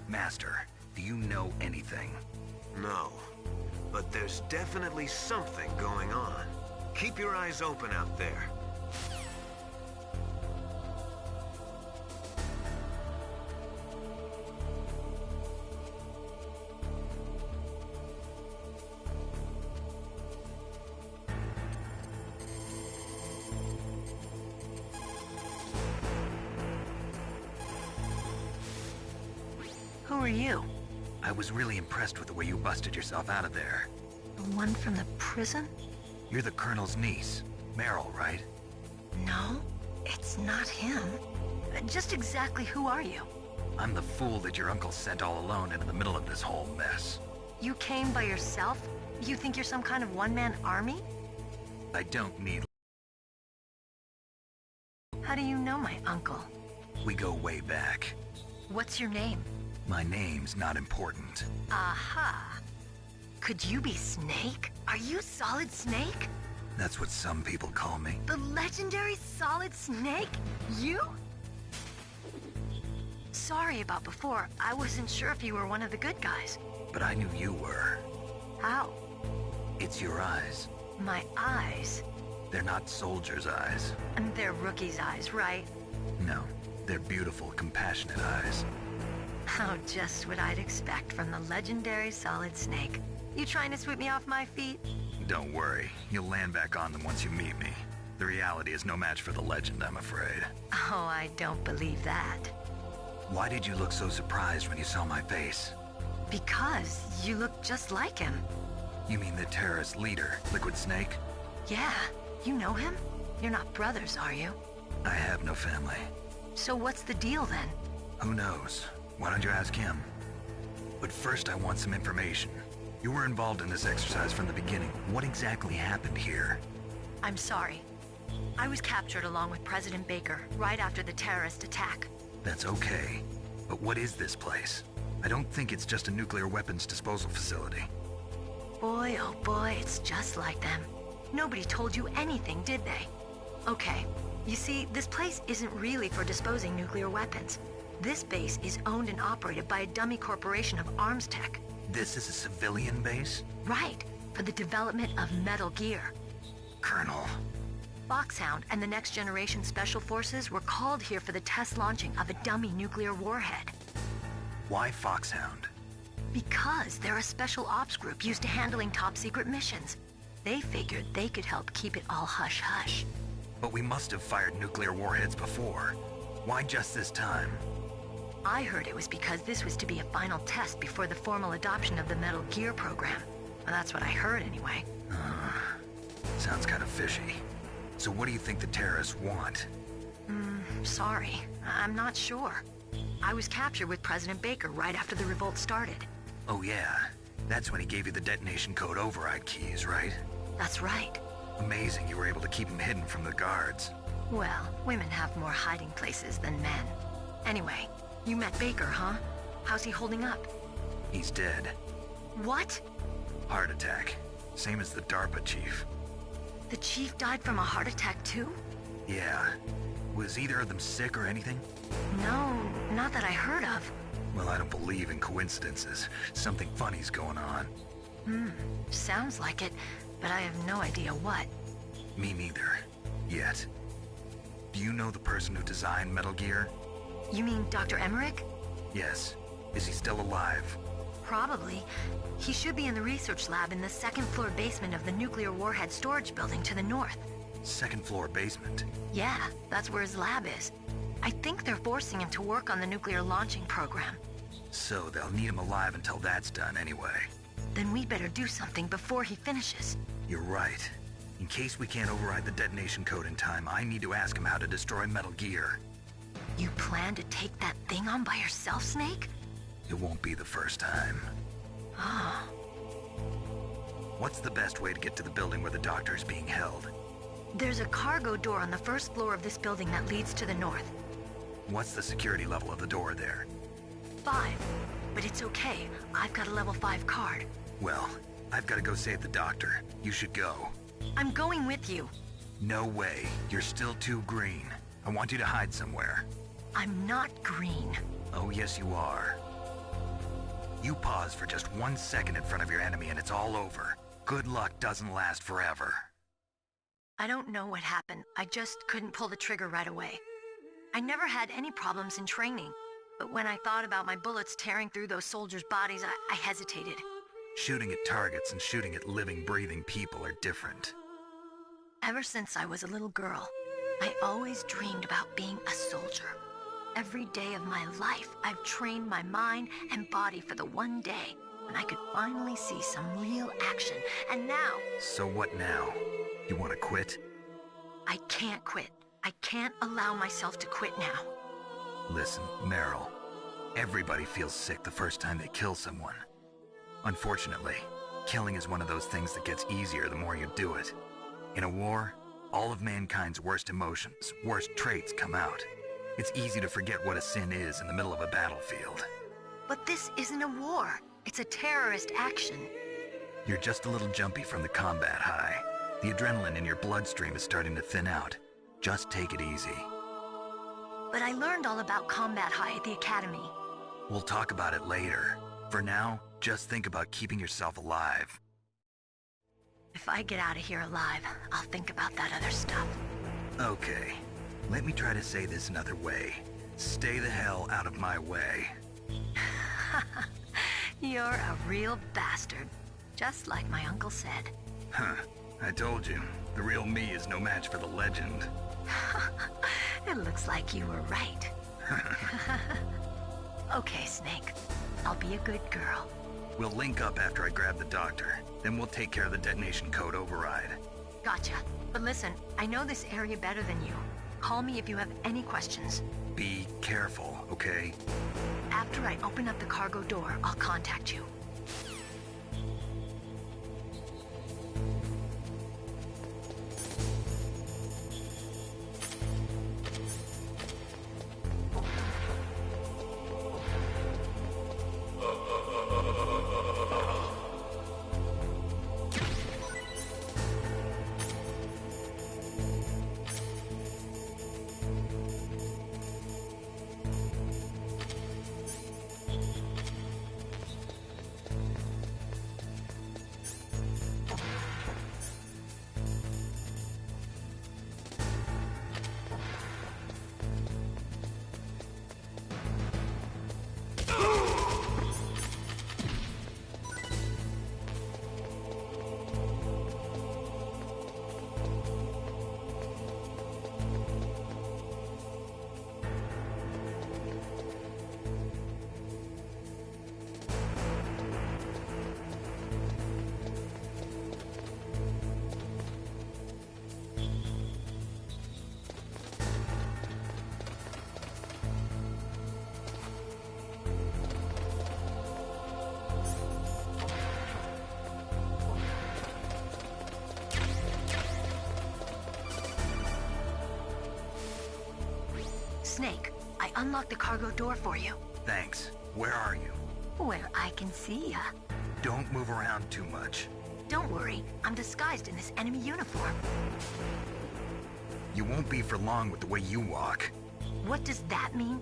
Master, do you know anything? No, but there's definitely something going on. Keep your eyes open out there. Who are you? I was really impressed with the way you busted yourself out of there. The one from the prison? You're the Colonel's niece, Meryl, right? No, it's not him. Just exactly who are you? I'm the fool that your uncle sent all alone into the middle of this whole mess. You came by yourself? You think you're some kind of one-man army? I don't need... How do you know my uncle? We go way back. What's your name? My name's not important. Aha. Could you be Snake? Are you Solid Snake? That's what some people call me. The legendary Solid Snake? You? Sorry about before. I wasn't sure if you were one of the good guys. But I knew you were. How? It's your eyes. My eyes? They're not soldiers' eyes. And they're rookies' eyes, right? No, they're beautiful, compassionate eyes. Oh, just what I'd expect from the legendary Solid Snake. You trying to sweep me off my feet? Don't worry, you'll land back on them once you meet me. The reality is no match for the legend, I'm afraid. Oh, I don't believe that. Why did you look so surprised when you saw my face? Because you look just like him. You mean the terrorist leader, Liquid Snake? Yeah, you know him? You're not brothers, are you? I have no family. So what's the deal then? Who knows? Why don't you ask him? But first I want some information. You were involved in this exercise from the beginning. What exactly happened here? I'm sorry. I was captured along with President Baker right after the terrorist attack. That's okay. But what is this place? I don't think it's just a nuclear weapons disposal facility. Boy, oh boy, it's just like them. Nobody told you anything, did they? Okay, you see, this place isn't really for disposing nuclear weapons. This base is owned and operated by a dummy corporation of arms tech. This is a civilian base? Right, for the development of Metal Gear. Colonel. Foxhound and the Next Generation Special Forces were called here for the test launching of a dummy nuclear warhead. Why Foxhound? Because they're a special ops group used to handling top-secret missions. They figured they could help keep it all hush-hush. But we must have fired nuclear warheads before. Why just this time? I heard it was because this was to be a final test before the formal adoption of the Metal Gear program. Well, that's what I heard anyway. Sounds kind of fishy. So what do you think the terrorists want? Sorry. I'm not sure. I was captured with President Baker right after the revolt started. Oh yeah, that's when he gave you the detonation code override keys, right? That's right. Amazing you were able to keep him hidden from the guards. Well, women have more hiding places than men. Anyway, you met Baker, huh? How's he holding up? He's dead. What? Heart attack. Same as the DARPA chief. The chief died from a heart attack too? Yeah. Was either of them sick or anything? No, not that I heard of. Well, I don't believe in coincidences. Something funny's going on. Sounds like it, but I have no idea what. Me neither. Yet. Do you know the person who designed Metal Gear? You mean Dr. Emmerich? Yes. Is he still alive? Probably. He should be in the research lab in the second-floor basement of the nuclear warhead storage building to the north. Second-floor basement? Yeah, that's where his lab is. I think they're forcing him to work on the nuclear launching program. So they'll need him alive until that's done anyway. Then we better do something before he finishes. You're right. In case we can't override the detonation code in time, I need to ask him how to destroy Metal Gear. You plan to take that thing on by yourself, Snake? It won't be the first time. Oh. What's the best way to get to the building where the doctor is being held? There's a cargo door on the first floor of this building that leads to the north. What's the security level of the door there? 5. But it's okay. I've got a level 5 card. Well, I've got to go save the doctor. You should go. I'm going with you. No way. You're still too green. I want you to hide somewhere. I'm not green. Oh, yes, you are. You pause for just 1 second in front of your enemy and it's all over. Good luck doesn't last forever. I don't know what happened. I just couldn't pull the trigger right away. I never had any problems in training, but when I thought about my bullets tearing through those soldiers' bodies, I hesitated. Shooting at targets and shooting at living, breathing people are different. Ever since I was a little girl, I always dreamed about being a soldier. Every day of my life, I've trained my mind and body for the one day when I could finally see some real action, and now... So what now? You want to quit? I can't quit. I can't allow myself to quit now. Listen, Meryl, everybody feels sick the first time they kill someone. Unfortunately, killing is one of those things that gets easier the more you do it. In a war, all of mankind's worst emotions, worst traits come out. It's easy to forget what a sin is in the middle of a battlefield. But this isn't a war. It's a terrorist action. You're just a little jumpy from the combat high. The adrenaline in your bloodstream is starting to thin out. Just take it easy. But I learned all about combat high at the academy. We'll talk about it later. For now, just think about keeping yourself alive. If I get out of here alive, I'll think about that other stuff. Okay. Let me try to say this another way. Stay the hell out of my way. You're a real bastard. Just like my uncle said. Huh. I told you. The real me is no match for the legend. It looks like you were right. Okay, Snake. I'll be a good girl. We'll link up after I grab the doctor. Then we'll take care of the detonation code override. Gotcha. But listen, I know this area better than you. Call me if you have any questions. Be careful, okay? After I open up the cargo door, I'll contact you. Snake, I unlocked the cargo door for you. Thanks. Where are you? Where I can see ya. Don't move around too much. Don't worry, I'm disguised in this enemy uniform. You won't be for long with the way you walk. What does that mean?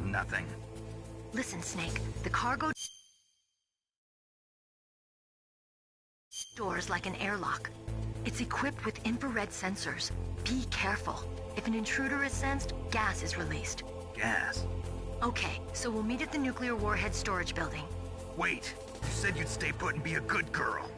Nothing. Listen, Snake, the cargo door is like an airlock. It's equipped with infrared sensors. Be careful. If an intruder is sensed, gas is released. Gas? Okay, so we'll meet at the nuclear warhead storage building. Wait, you said you'd stay put and be a good girl.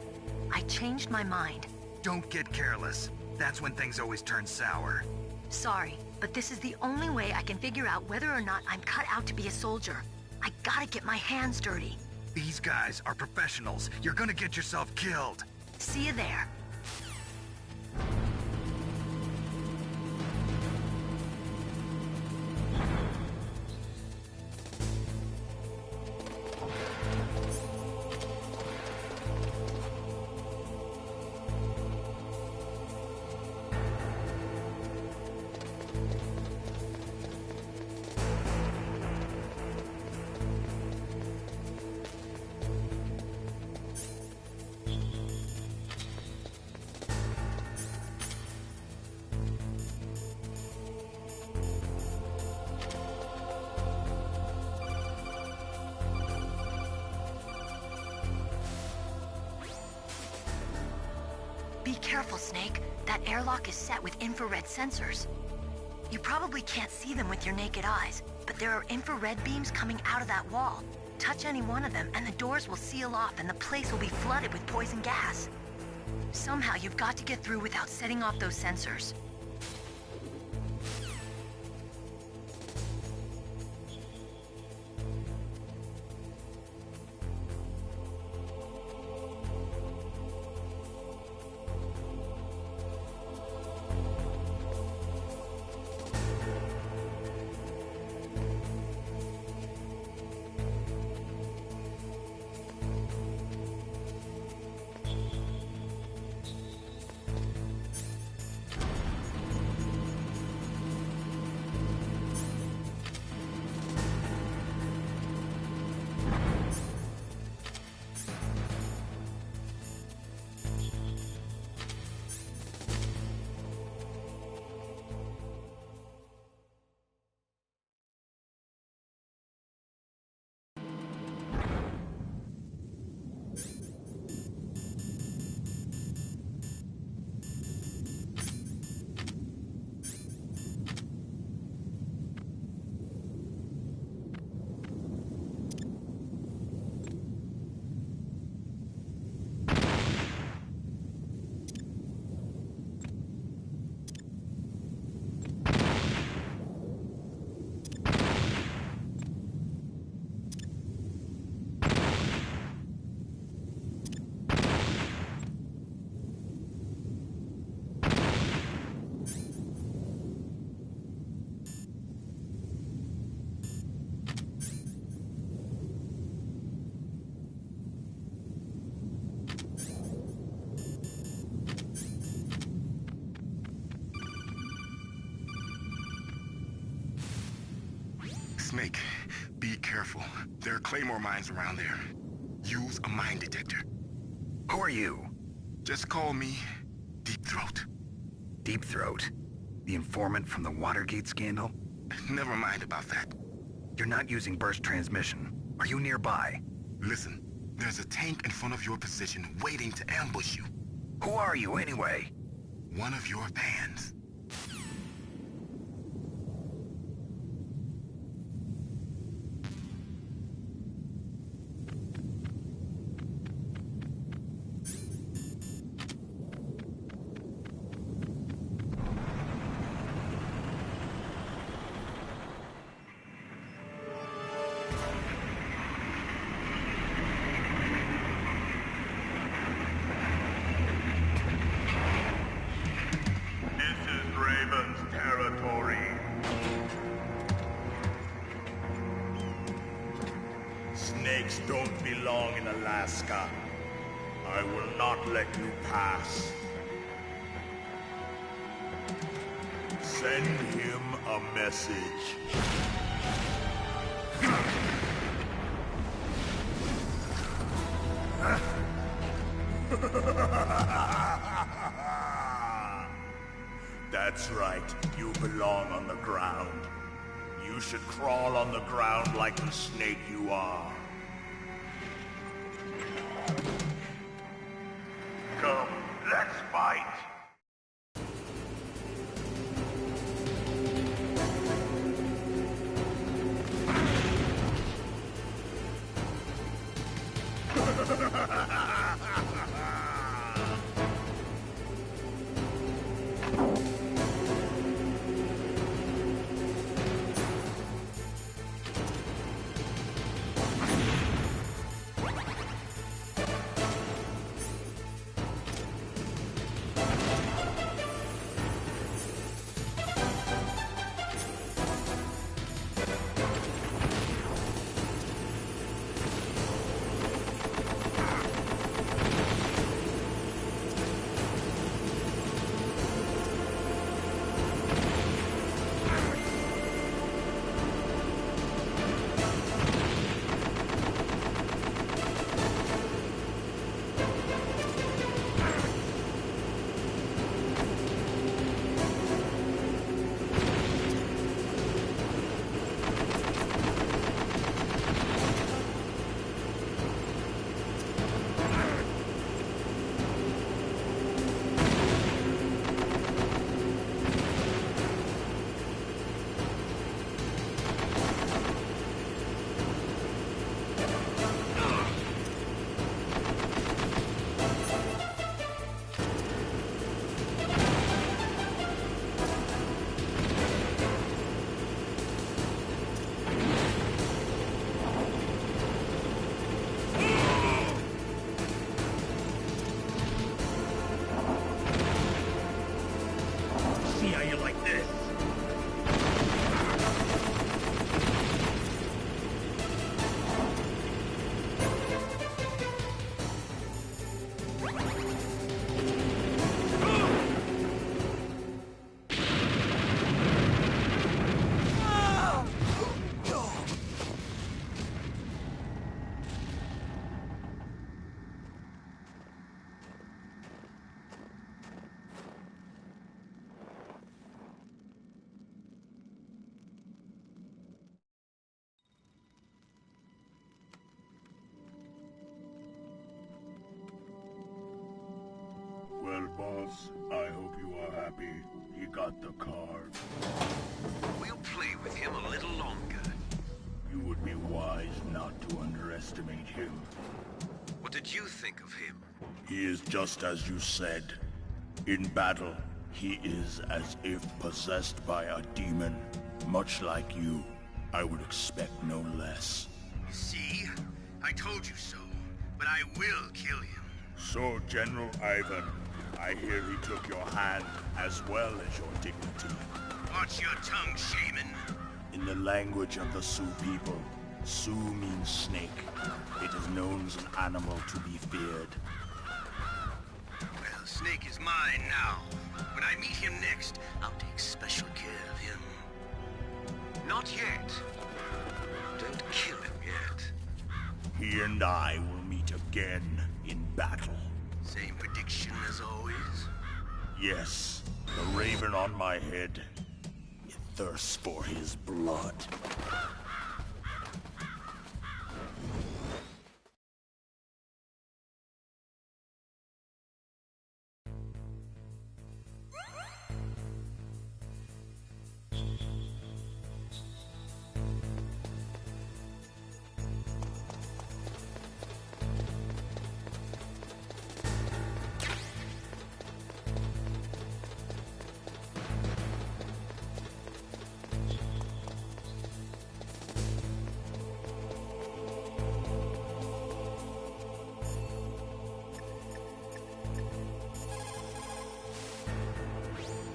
I changed my mind. Don't get careless. That's when things always turn sour. Sorry, but this is the only way I can figure out whether or not I'm cut out to be a soldier. I gotta get my hands dirty. These guys are professionals. You're gonna get yourself killed. See you there. careful, Snake. That airlock is set with infrared sensors. You probably can't see them with your naked eyes, but there are infrared beams coming out of that wall. Touch any one of them and the doors will seal off and the place will be flooded with poison gas. Somehow you've got to get through without setting off those sensors. Snake, be careful. There are Claymore mines around there. Use a mine detector. Who are you? Just call me Deep Throat. Deep Throat? The informant from the Watergate scandal? Never mind about that. You're not using burst transmission. Are you nearby? Listen, there's a tank in front of your position waiting to ambush you. Who are you anyway? One of your fans. Snakes don't belong in Alaska. I will not let you pass. Send him a message. That's right, you belong on the ground. You should crawl on the ground like the snake you are. Come, let's fight! boss. I hope you are happy. He got the card. We'll play with him a little longer. You would be wise not to underestimate him. What did you think of him? He is just as you said. In battle, he is as if possessed by a demon. Much like you, I would expect no less. See? I told you so. But I will kill him. So, General Ivan, I hear he took your hand as well as your dignity. Watch your tongue, shaman. In the language of the Sioux people, Sioux means snake. It is known as an animal to be feared. Well, Snake is mine now. When I meet him next, I'll take special care of him. Not yet. Don't kill him yet. He and I will meet again in battle. Same prediction as always? Yes, the raven on my head. It thirsts for his blood.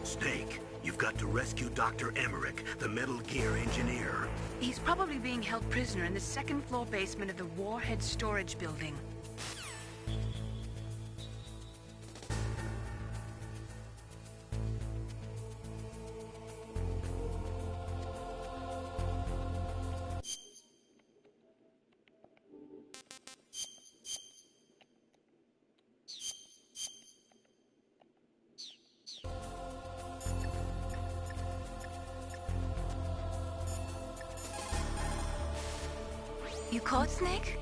Snake, you've got to rescue Dr. Emmerich, the Metal Gear engineer. He's probably being held prisoner in the second floor basement of the Warhead storage building. You caught Snake?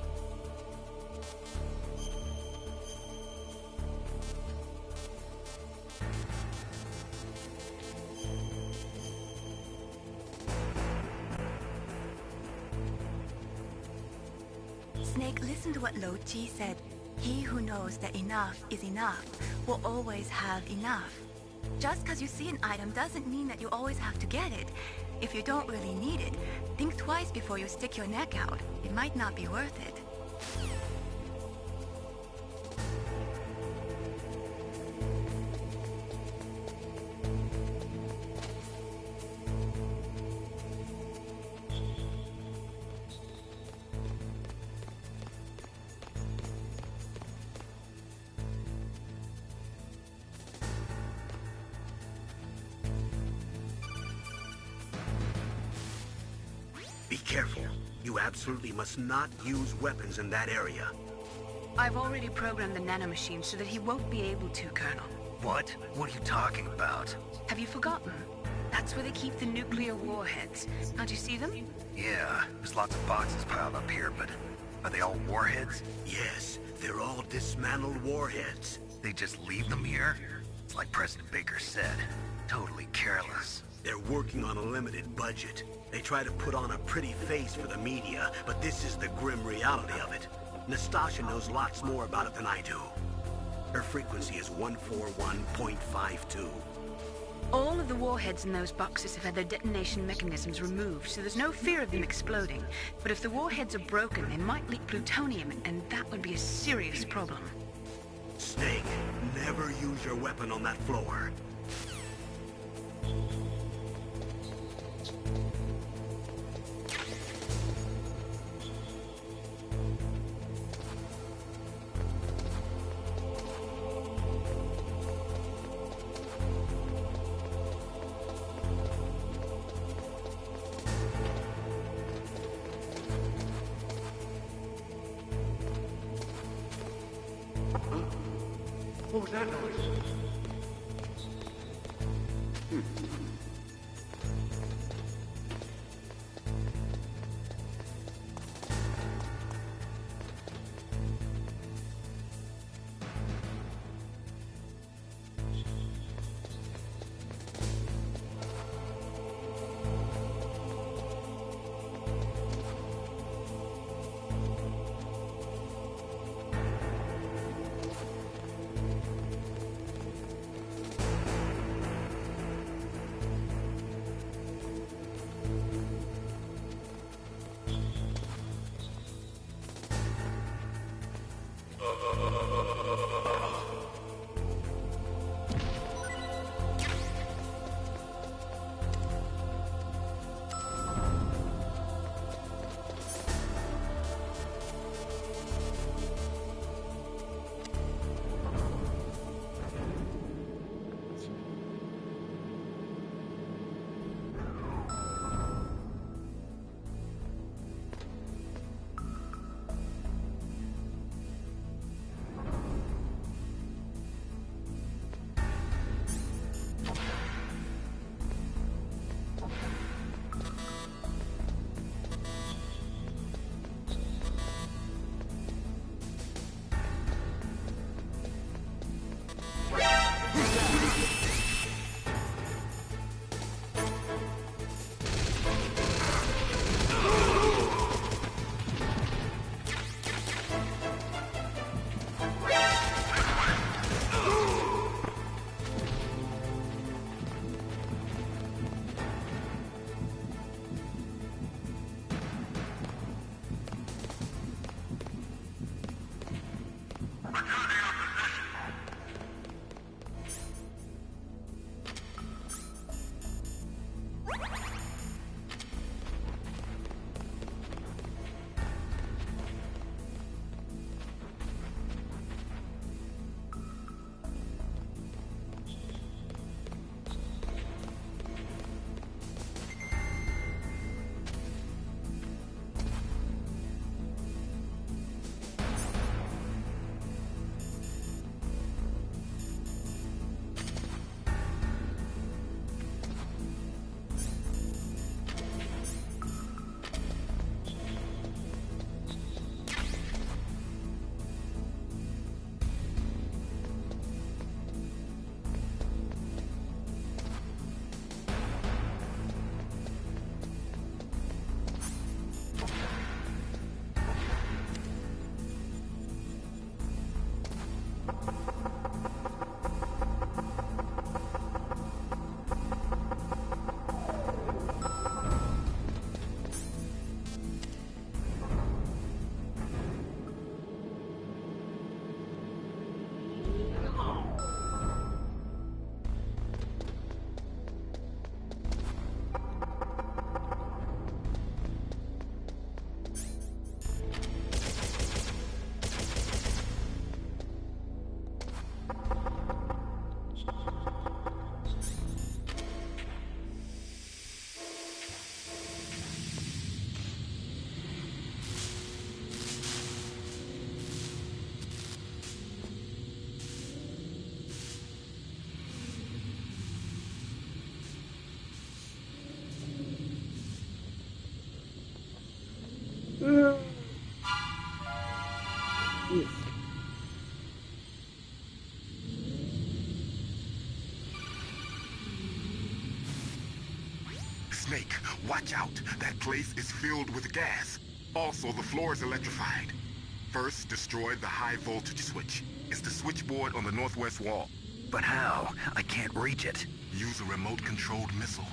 Snake, listen to what Lo Chi said. He who knows that enough is enough will always have enough. Just because you see an item doesn't mean that you always have to get it. If you don't really need it, think twice before you stick your neck out. It might not be worth it. Be careful. You absolutely must not use weapons in that area. I've already programmed the nanomachine so that he won't be able to, Colonel. What? What are you talking about? Have you forgotten? That's where they keep the nuclear warheads. Can't you see them? Yeah, there's lots of boxes piled up here, but are they all warheads? Yes, they're all dismantled warheads. They just leave them here? It's like President Baker said. Totally careless. They're working on a limited budget. They try to put on a pretty face for the media, but this is the grim reality of it. Nastasha knows lots more about it than I do. Her frequency is 141.52. All of the warheads in those boxes have had their detonation mechanisms removed, so there's no fear of them exploding. But if the warheads are broken, they might leak plutonium, and that would be a serious problem. Snake, never use your weapon on that floor. What was that noise? Snake, watch out. That place is filled with gas. Also, the floor is electrified. First, destroy the high voltage switch. It's the switchboard on the northwest wall. But how? I can't reach it. Use a remote-controlled missile.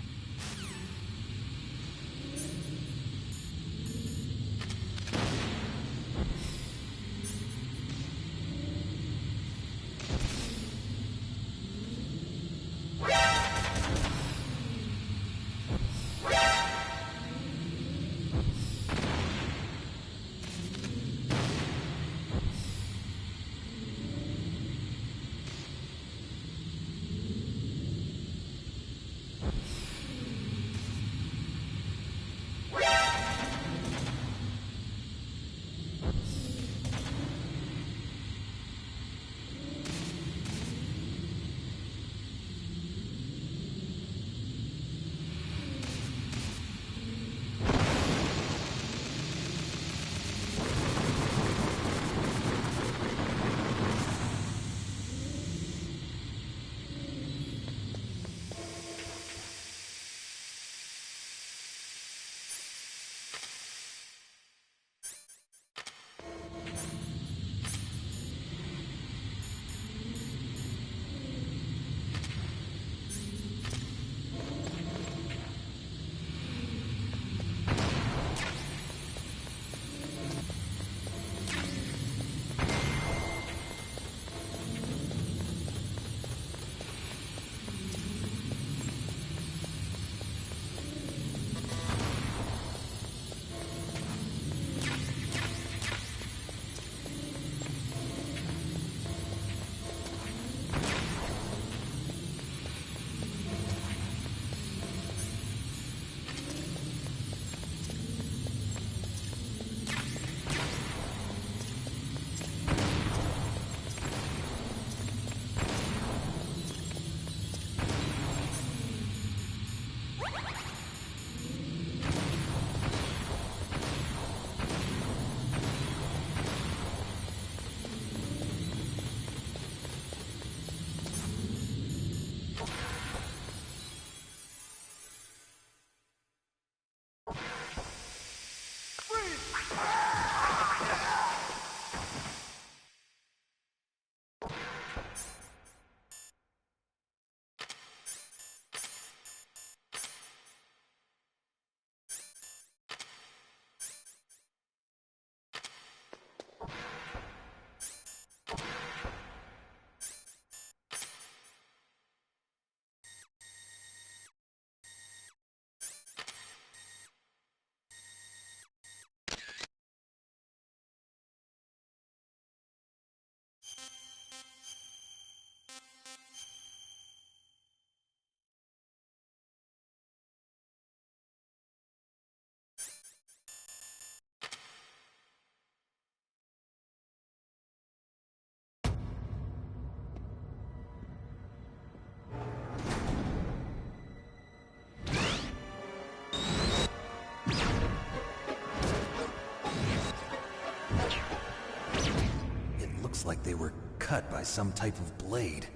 Looks like they were cut by some type of blade.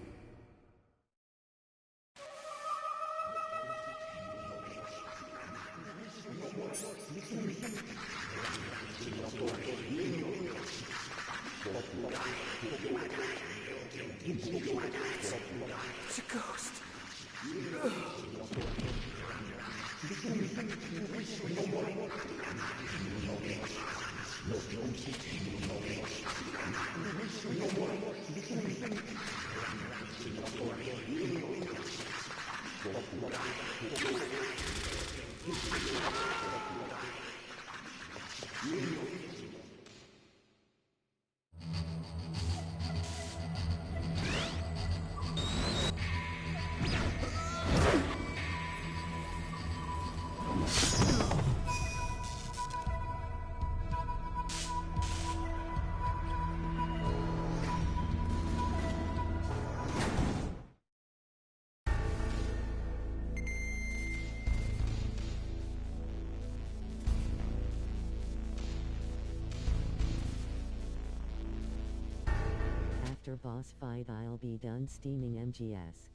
It's a ghost. After boss fight I'll be done steaming MGS.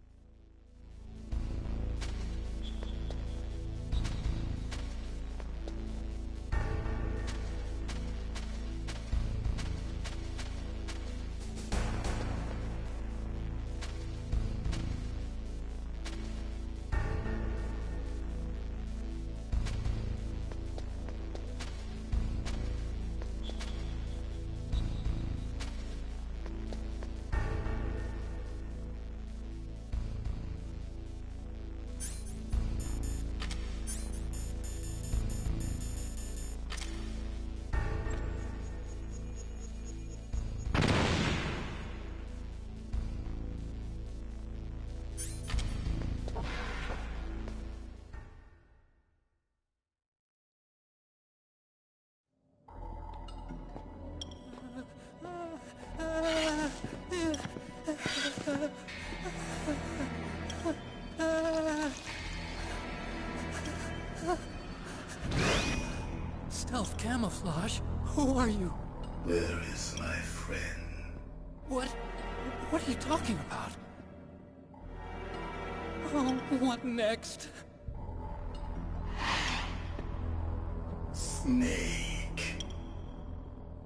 Stealth camouflage? Who are you? Where is my friend? What are you talking about? Oh, what next? Snake.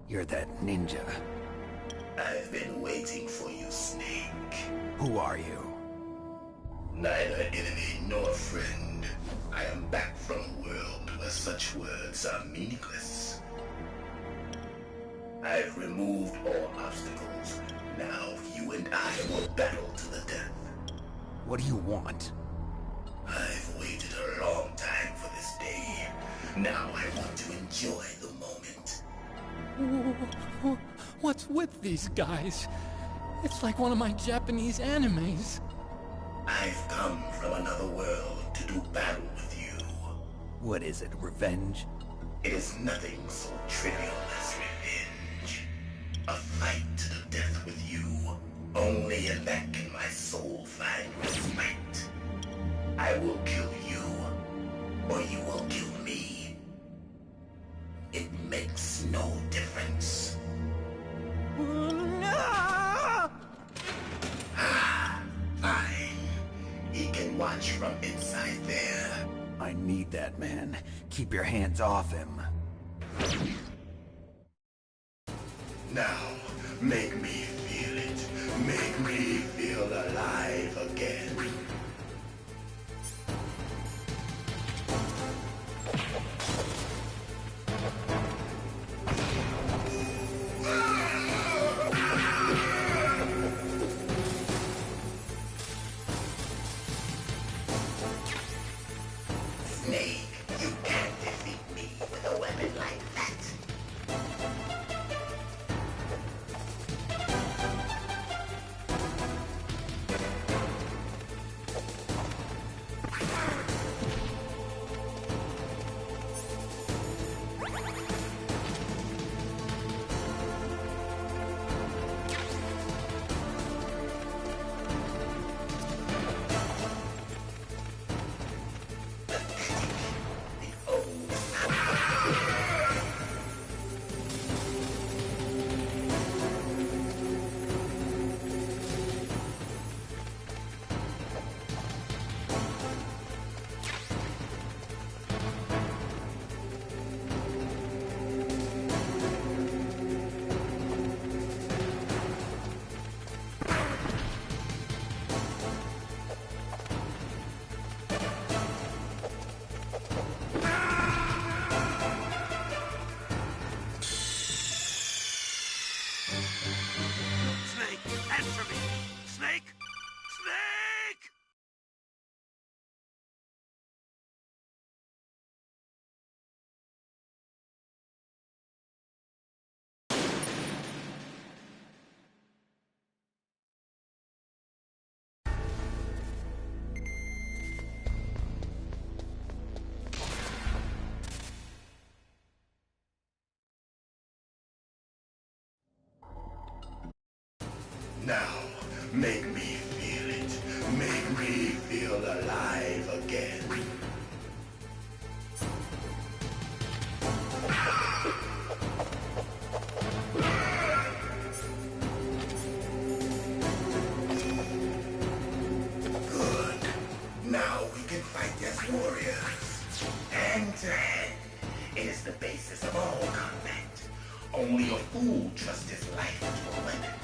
You're that ninja. I've been waiting for you, Snake. Who are you? Neither enemy nor friend. I am back from a world where such words are meaningless. I've removed all obstacles. Now you and I will battle to the death. What do you want? I've waited a long time for this day. Now I want to enjoy the moment. What's with these guys? It's like one of my Japanese animes. I've come from another world to do battle with you. What is it, revenge? It is nothing so trivial as revenge. A fight to the death with you. Only in that can my soul find respite. I will kill you, or you will kill me. It makes no difference. Fine. He can watch from inside there. I need that man. Keep your hands off him. Now, make me feel it. Make me feel alive again. Snake, you can't defeat me with a weapon like that. Snake, answer me! Snake! Snake! Now, make me feel it. Make me feel alive again. Good. Now we can fight as warriors. Hand to hand. It is the basis of all combat. Only a fool trusts his life to a weapon.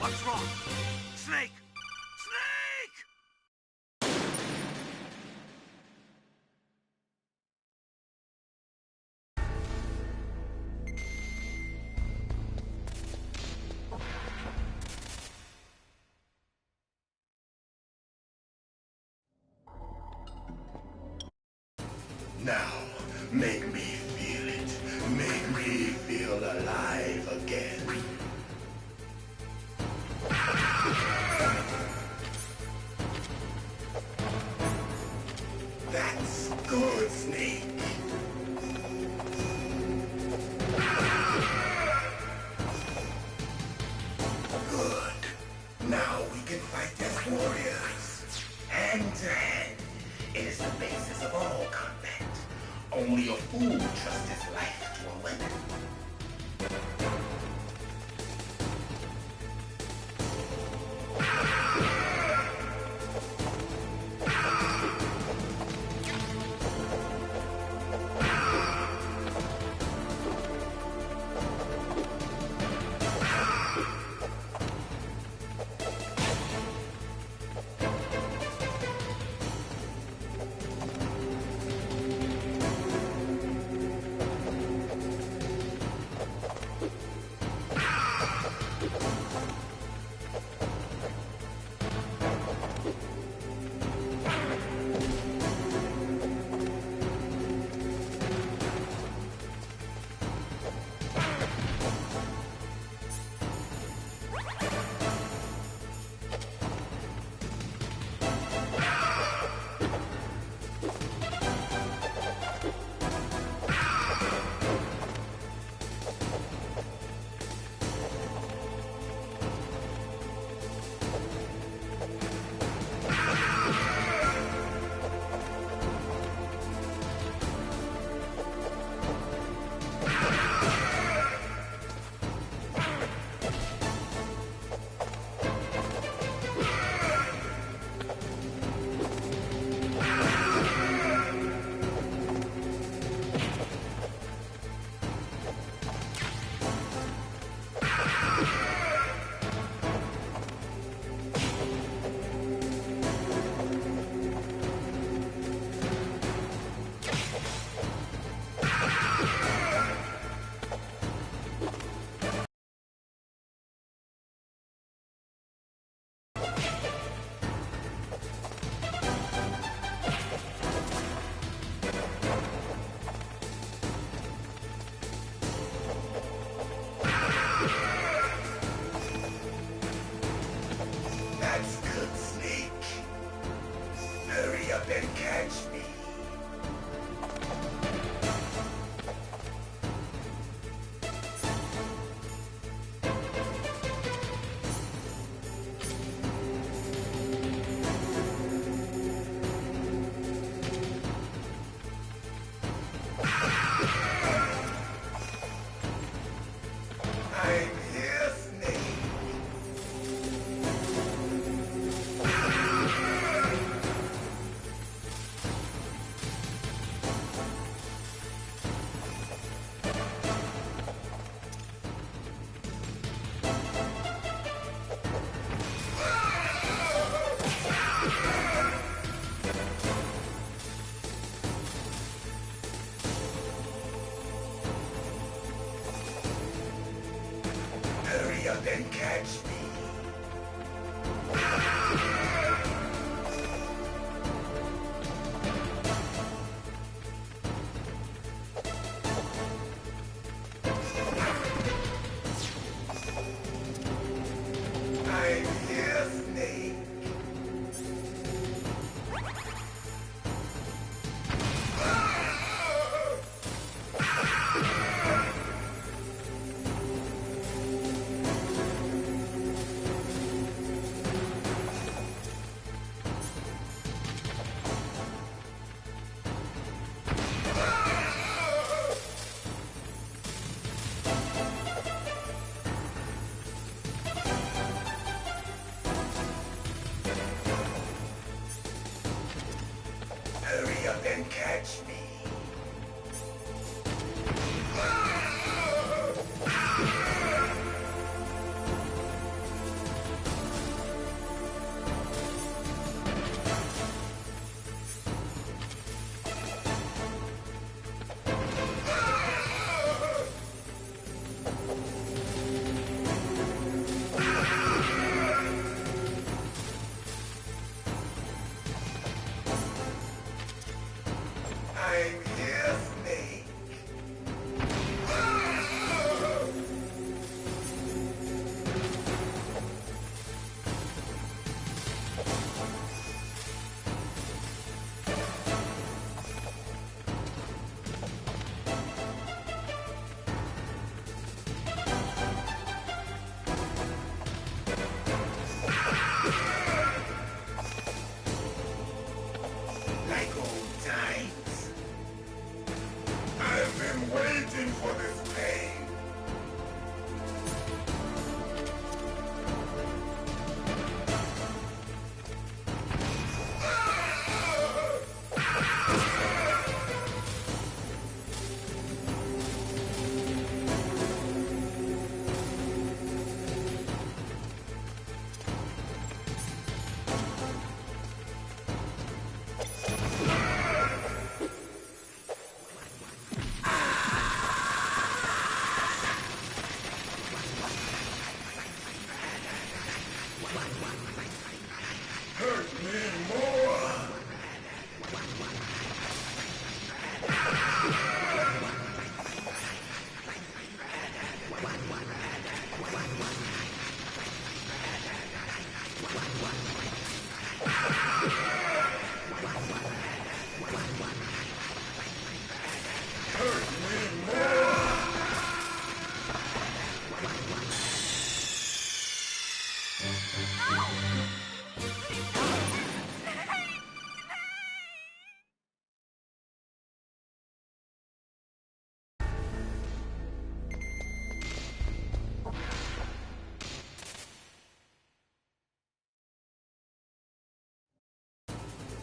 What's wrong? Snake! Now, make me feel it. Make me feel alive again. That's good, Snake. Good. Now we can fight as warriors. Hand to hand. It is the basis of all combat. Only a fool trusts his life to a weapon. That's good, Snake. Hurry up and catch me. I'm here, Snake. Hurry up and catch me. I'm here, Snake.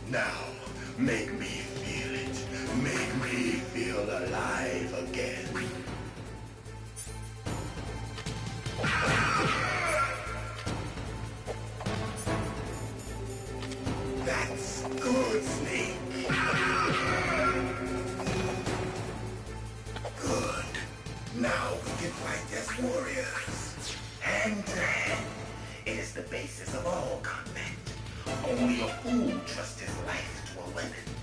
Now, make me feel it. Make me feel alive again. That's good, Snake. Good. Now we can fight as warriors. Hand to hand. It is the basis of all combat. Only a fool trusts his life to a weapon.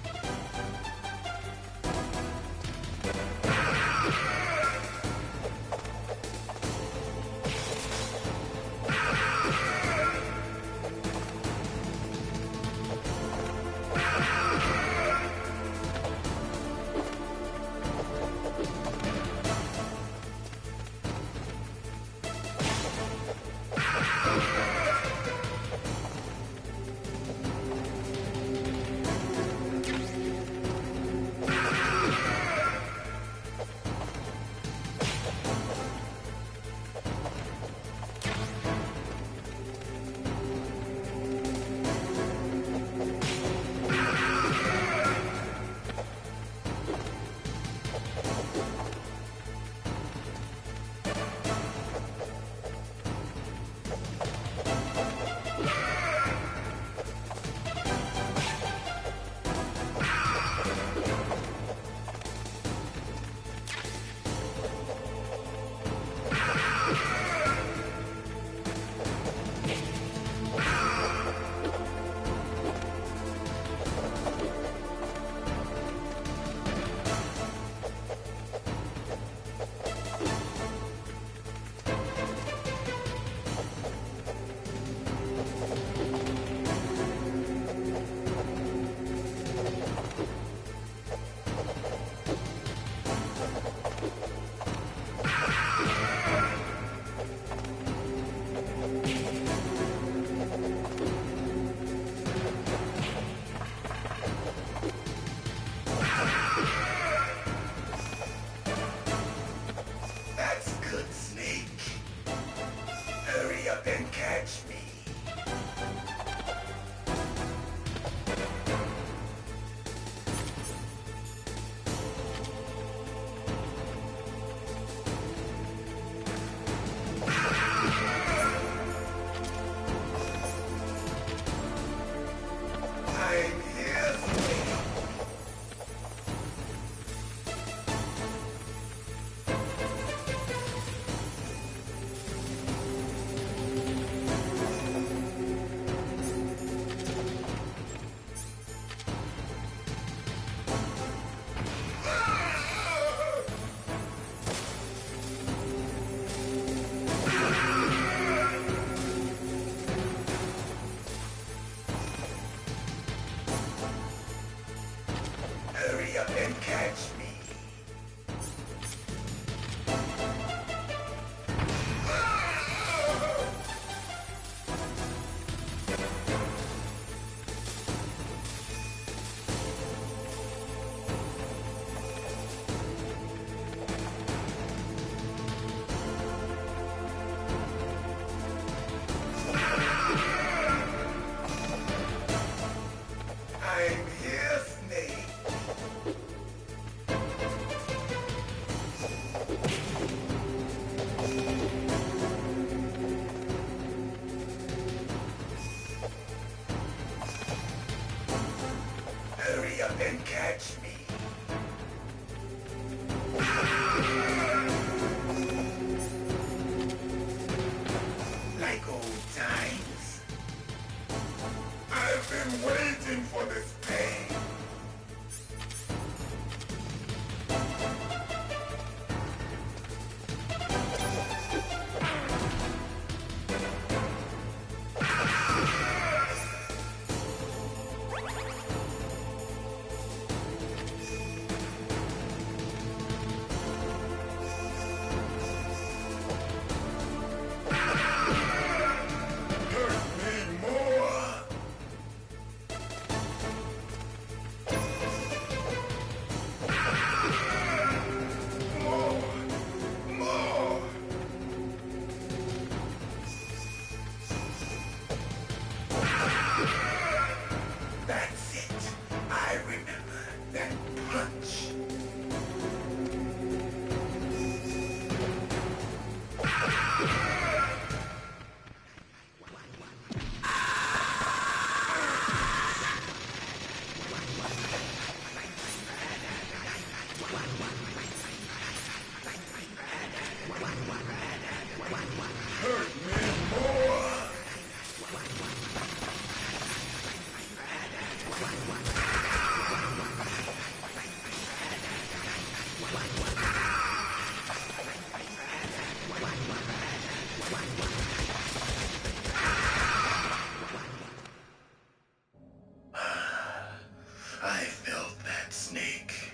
I felt that, Snake.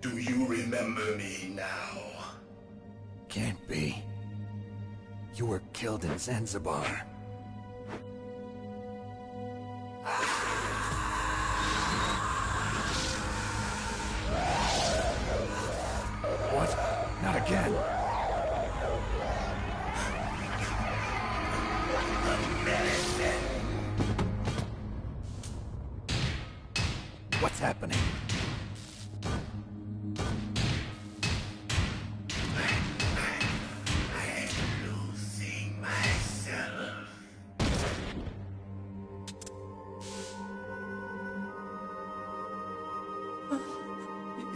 Do you remember me now? Can't be. You were killed in Zanzibar. What? Not again. What's happening? I'm losing myself.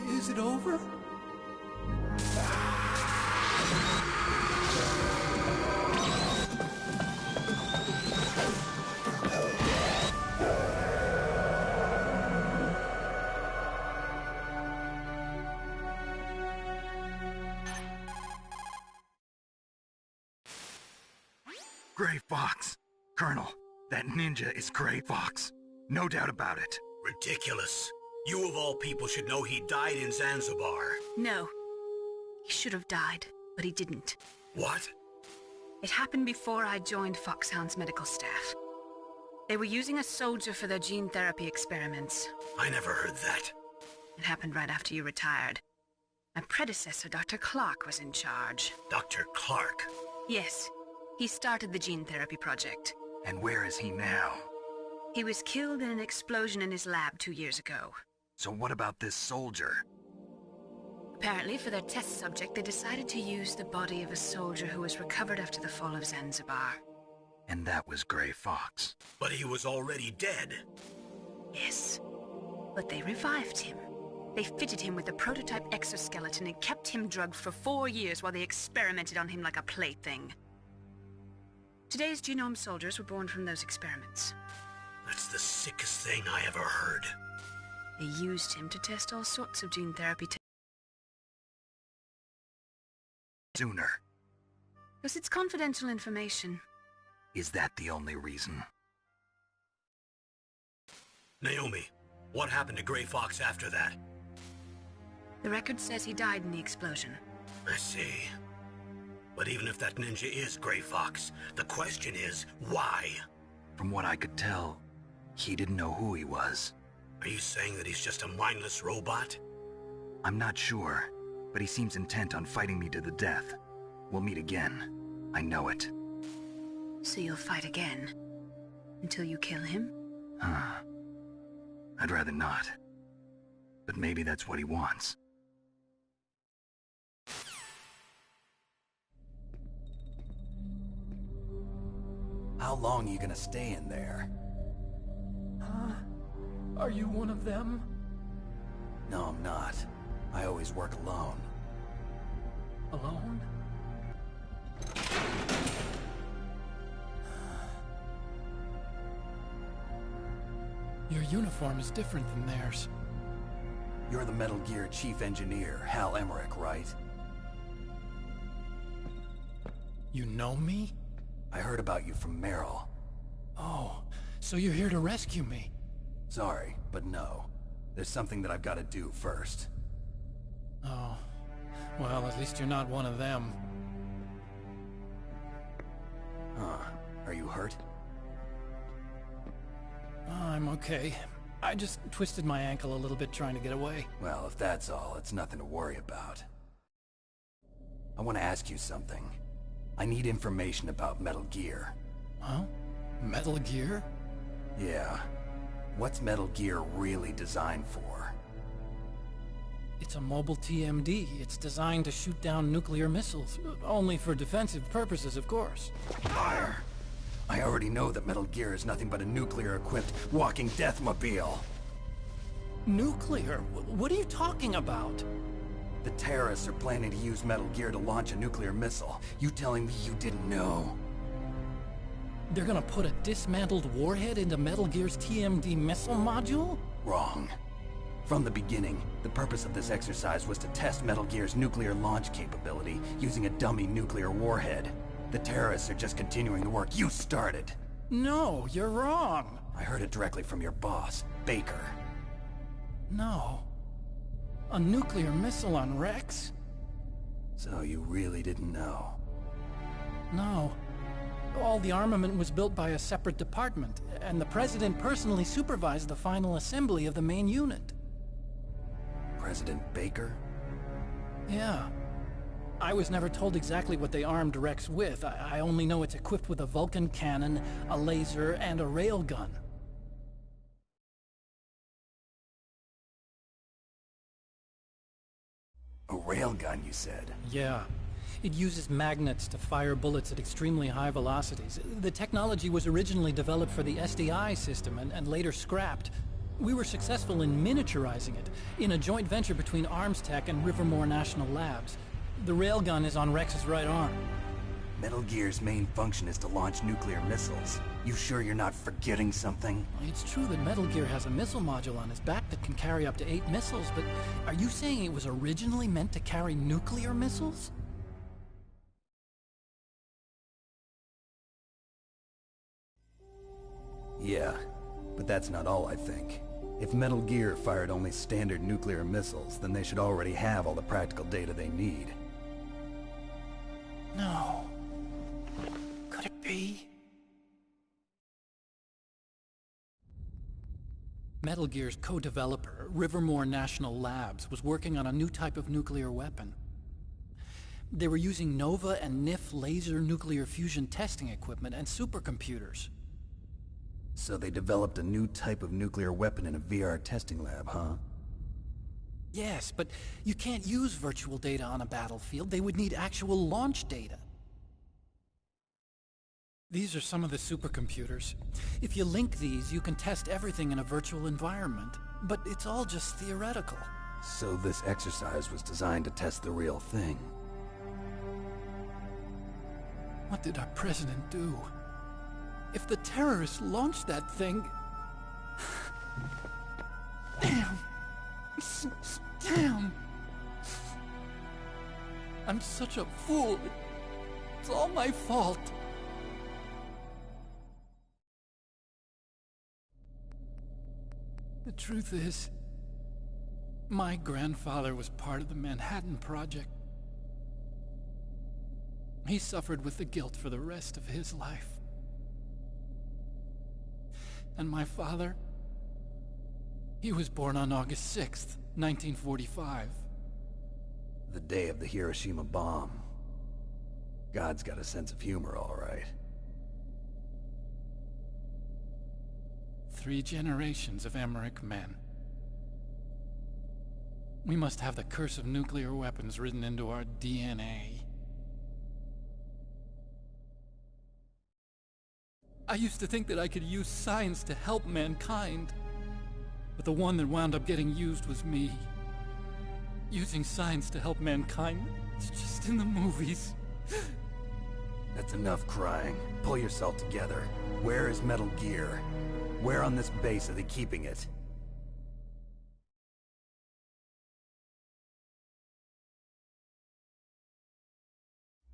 Is it over? Gray Fox. Colonel, that ninja is Gray Fox. No doubt about it. Ridiculous. You of all people should know he died in Zanzibar. No. He should have died, but he didn't. What? It happened before I joined Foxhound's medical staff. They were using a soldier for their gene therapy experiments. I never heard that. It happened right after you retired. My predecessor, Dr. Clark, was in charge. Dr. Clark? Yes. He started the gene therapy project. And where is he now? He was killed in an explosion in his lab 2 years ago. So what about this soldier? Apparently, for their test subject, they decided to use the body of a soldier who was recovered after the fall of Zanzibar. And that was Gray Fox. But he was already dead. Yes. But they revived him. They fitted him with a prototype exoskeleton and kept him drugged for 4 years while they experimented on him like a plaything. Today's genome soldiers were born from those experiments. That's the sickest thing I ever heard. They used him to test all sorts of gene therapy Sooner. because it's confidential information. Is that the only reason? Naomi, what happened to Gray Fox after that? The record says he died in the explosion. I see. But even if that ninja is Gray Fox, the question is, why? From what I could tell, he didn't know who he was. Are you saying that he's just a mindless robot? I'm not sure, but he seems intent on fighting me to the death. We'll meet again. I know it. So you'll fight again? Until you kill him? I'd rather not. But maybe that's what he wants. How long are you gonna stay in there? Huh? Are you one of them? No, I'm not. I always work alone. Alone? Your uniform is different than theirs. You're the Metal Gear Chief Engineer, Hal Emmerich, right? You know me? I heard about you from Meryl. Oh, so you're here to rescue me? Sorry, but no. There's something that I've got to do first. Oh. Well, at least you're not one of them. Huh. Are you hurt? I'm okay. I just twisted my ankle a little bit trying to get away. Well, if that's all, it's nothing to worry about. I want to ask you something. I need information about Metal Gear. Huh? Metal Gear? Yeah. What's Metal Gear really designed for? It's a mobile TMD. It's designed to shoot down nuclear missiles. Only for defensive purposes, of course. Fire! I already know that Metal Gear is nothing but a nuclear-equipped walking deathmobile. Nuclear? What are you talking about? The terrorists are planning to use Metal Gear to launch a nuclear missile. You telling me you didn't know? They're gonna put a dismantled warhead into Metal Gear's TMD missile module? Wrong. From the beginning, the purpose of this exercise was to test Metal Gear's nuclear launch capability using a dummy nuclear warhead. The terrorists are just continuing the work you started. No, you're wrong. I heard it directly from your boss, Baker. No. A nuclear missile on Rex? So you really didn't know? No. All the armament was built by a separate department, and the President personally supervised the final assembly of the main unit. President Baker? Yeah. I was never told exactly what they armed Rex with. I only know it's equipped with a Vulcan cannon, a laser, and a railgun. A railgun, you said? Yeah. It uses magnets to fire bullets at extremely high velocities. The technology was originally developed for the SDI system and later scrapped. We were successful in miniaturizing it, in a joint venture between ArmsTech and Rivermore National Labs. The railgun is on Rex's right arm. Metal Gear's main function is to launch nuclear missiles. You sure you're not forgetting something? It's true that Metal Gear has a missile module on its back that can carry up to 8 missiles, but are you saying it was originally meant to carry nuclear missiles? Yeah, but that's not all I think. If Metal Gear fired only standard nuclear missiles, then they should already have all the practical data they need. No. Could it be? Metal Gear's co-developer, Rivermore National Labs, was working on a new type of nuclear weapon. They were using NOVA and NIF laser nuclear fusion testing equipment and supercomputers. So they developed a new type of nuclear weapon in a VR testing lab, huh? Yes, but you can't use virtual data on a battlefield. They would need actual launch data. These are some of the supercomputers. If you link these, you can test everything in a virtual environment. But it's all just theoretical. So this exercise was designed to test the real thing. What did our president do? If the terrorists launched that thing... Damn! Damn! I'm such a fool. It's all my fault. The truth is, my grandfather was part of the Manhattan Project. He suffered with the guilt for the rest of his life. And my father, he was born on August 6th, 1945. The day of the Hiroshima bomb. God's got a sense of humor, all right. 3 generations of Emmerich men. We must have the curse of nuclear weapons written into our DNA. I used to think that I could use science to help mankind, but the one that wound up getting used was me. Using science to help mankind, it's just in the movies. That's enough crying. Pull yourself together. Where is Metal Gear? Where on this base are they keeping it?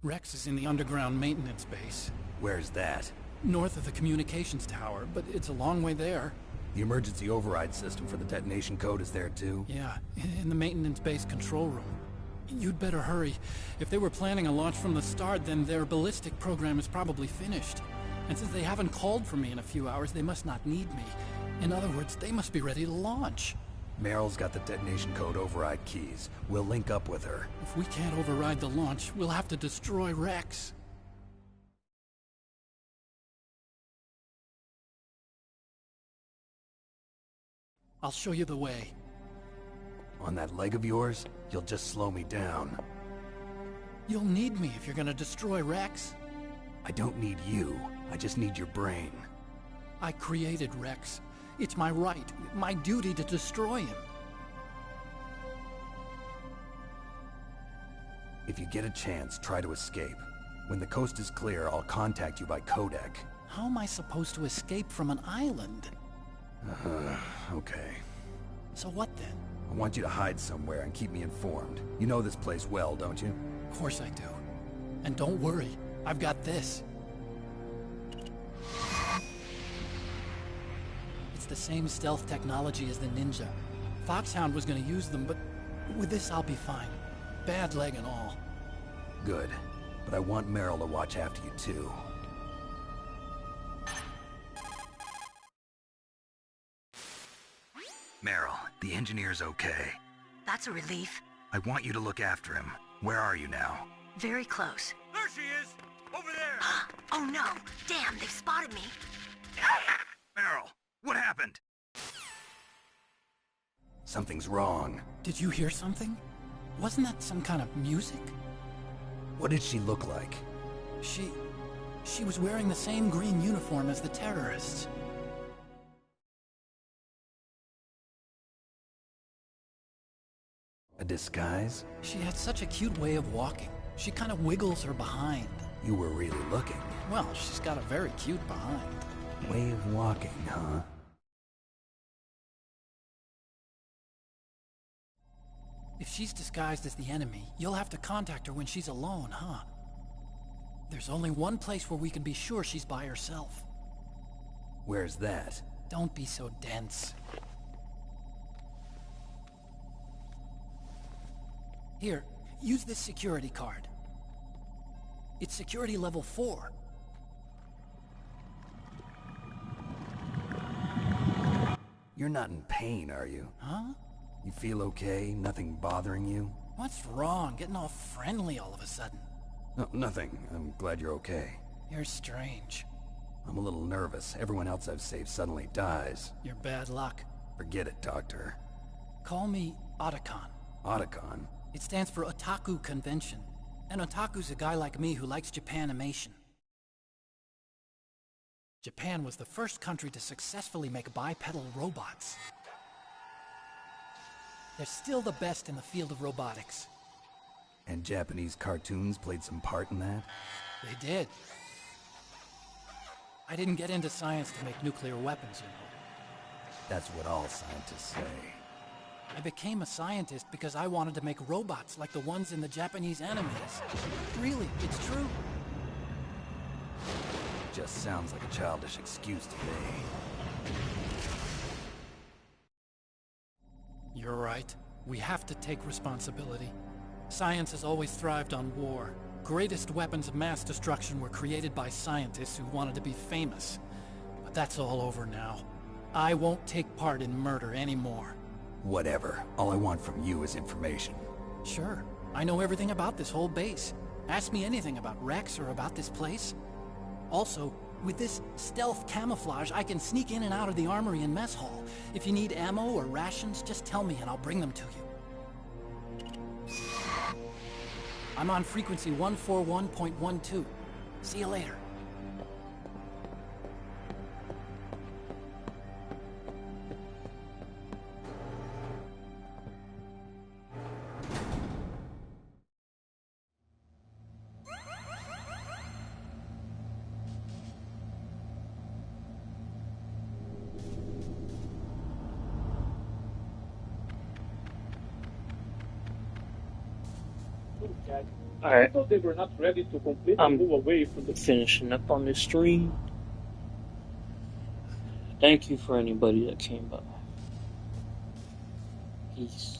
Rex is in the underground maintenance base. Where's that? North of the communications tower, but it's a long way there. The emergency override system for the detonation code is there too? Yeah, in the maintenance base control room. You'd better hurry. If they were planning a launch from the start, then their ballistic program is probably finished. And since they haven't called for me in a few hours, they must not need me. In other words, they must be ready to launch. Meryl's got the detonation code override keys. We'll link up with her. If we can't override the launch, we'll have to destroy Rex. I'll show you the way. On that leg of yours, you'll just slow me down. You'll need me if you're gonna destroy Rex. I don't need you. I just need your brain. I created Rex. It's my right, my duty to destroy him. If you get a chance, try to escape. When the coast is clear, I'll contact you by codec. How am I supposed to escape from an island? Okay. So what then? I want you to hide somewhere and keep me informed. You know this place well, don't you? Of course I do. And don't worry, I've got this. It's the same stealth technology as the Ninja. Foxhound was gonna use them, but with this I'll be fine. Bad leg and all. Good. But I want Meryl to watch after you too. Meryl, the engineer's okay. That's a relief. I want you to look after him. Where are you now? Very close. There she is! Over there! Oh no! Damn, they've spotted me! Meryl, what happened? Something's wrong. Did you hear something? Wasn't that some kind of music? What did she look like? She was wearing the same green uniform as the terrorists. A disguise? She had such a cute way of walking. She kind of wiggles her behind. You were really looking. Well, she's got a very cute behind. Way of walking, huh? If she's disguised as the enemy, you'll have to contact her when she's alone, huh? There's only one place where we can be sure she's by herself. Where's that? Don't be so dense. Here, use this security card. It's security level 4. You're not in pain, are you? Huh? You feel okay? Nothing bothering you? What's wrong? Getting all friendly all of a sudden. No, nothing. I'm glad you're okay. You're strange. I'm a little nervous. Everyone else I've saved suddenly dies. You're bad luck. Forget it, Doctor. Call me Otacon. Otacon? It stands for Otaku Convention. An otaku's a guy like me who likes Japanimation. Japan was the first country to successfully make bipedal robots. They're still the best in the field of robotics. And Japanese cartoons played some part in that? They did. I didn't get into science to make nuclear weapons, you know. That's what all scientists say. I became a scientist because I wanted to make robots like the ones in the Japanese animes. Really, it's true. Just sounds like a childish excuse to me. You're right. We have to take responsibility. Science has always thrived on war. Greatest weapons of mass destruction were created by scientists who wanted to be famous. But that's all over now. I won't take part in murder anymore. Whatever. All I want from you is information. Sure. I know everything about this whole base. Ask me anything about Rex or about this place. Also, with this stealth camouflage, I can sneak in and out of the armory and mess hall. If you need ammo or rations, just tell me and I'll bring them to you. I'm on frequency 141.12. See you later. Alright. I thought they were not ready to completely I'm move away from the finishing up on this stream. Thank you for anybody that came by. Peace.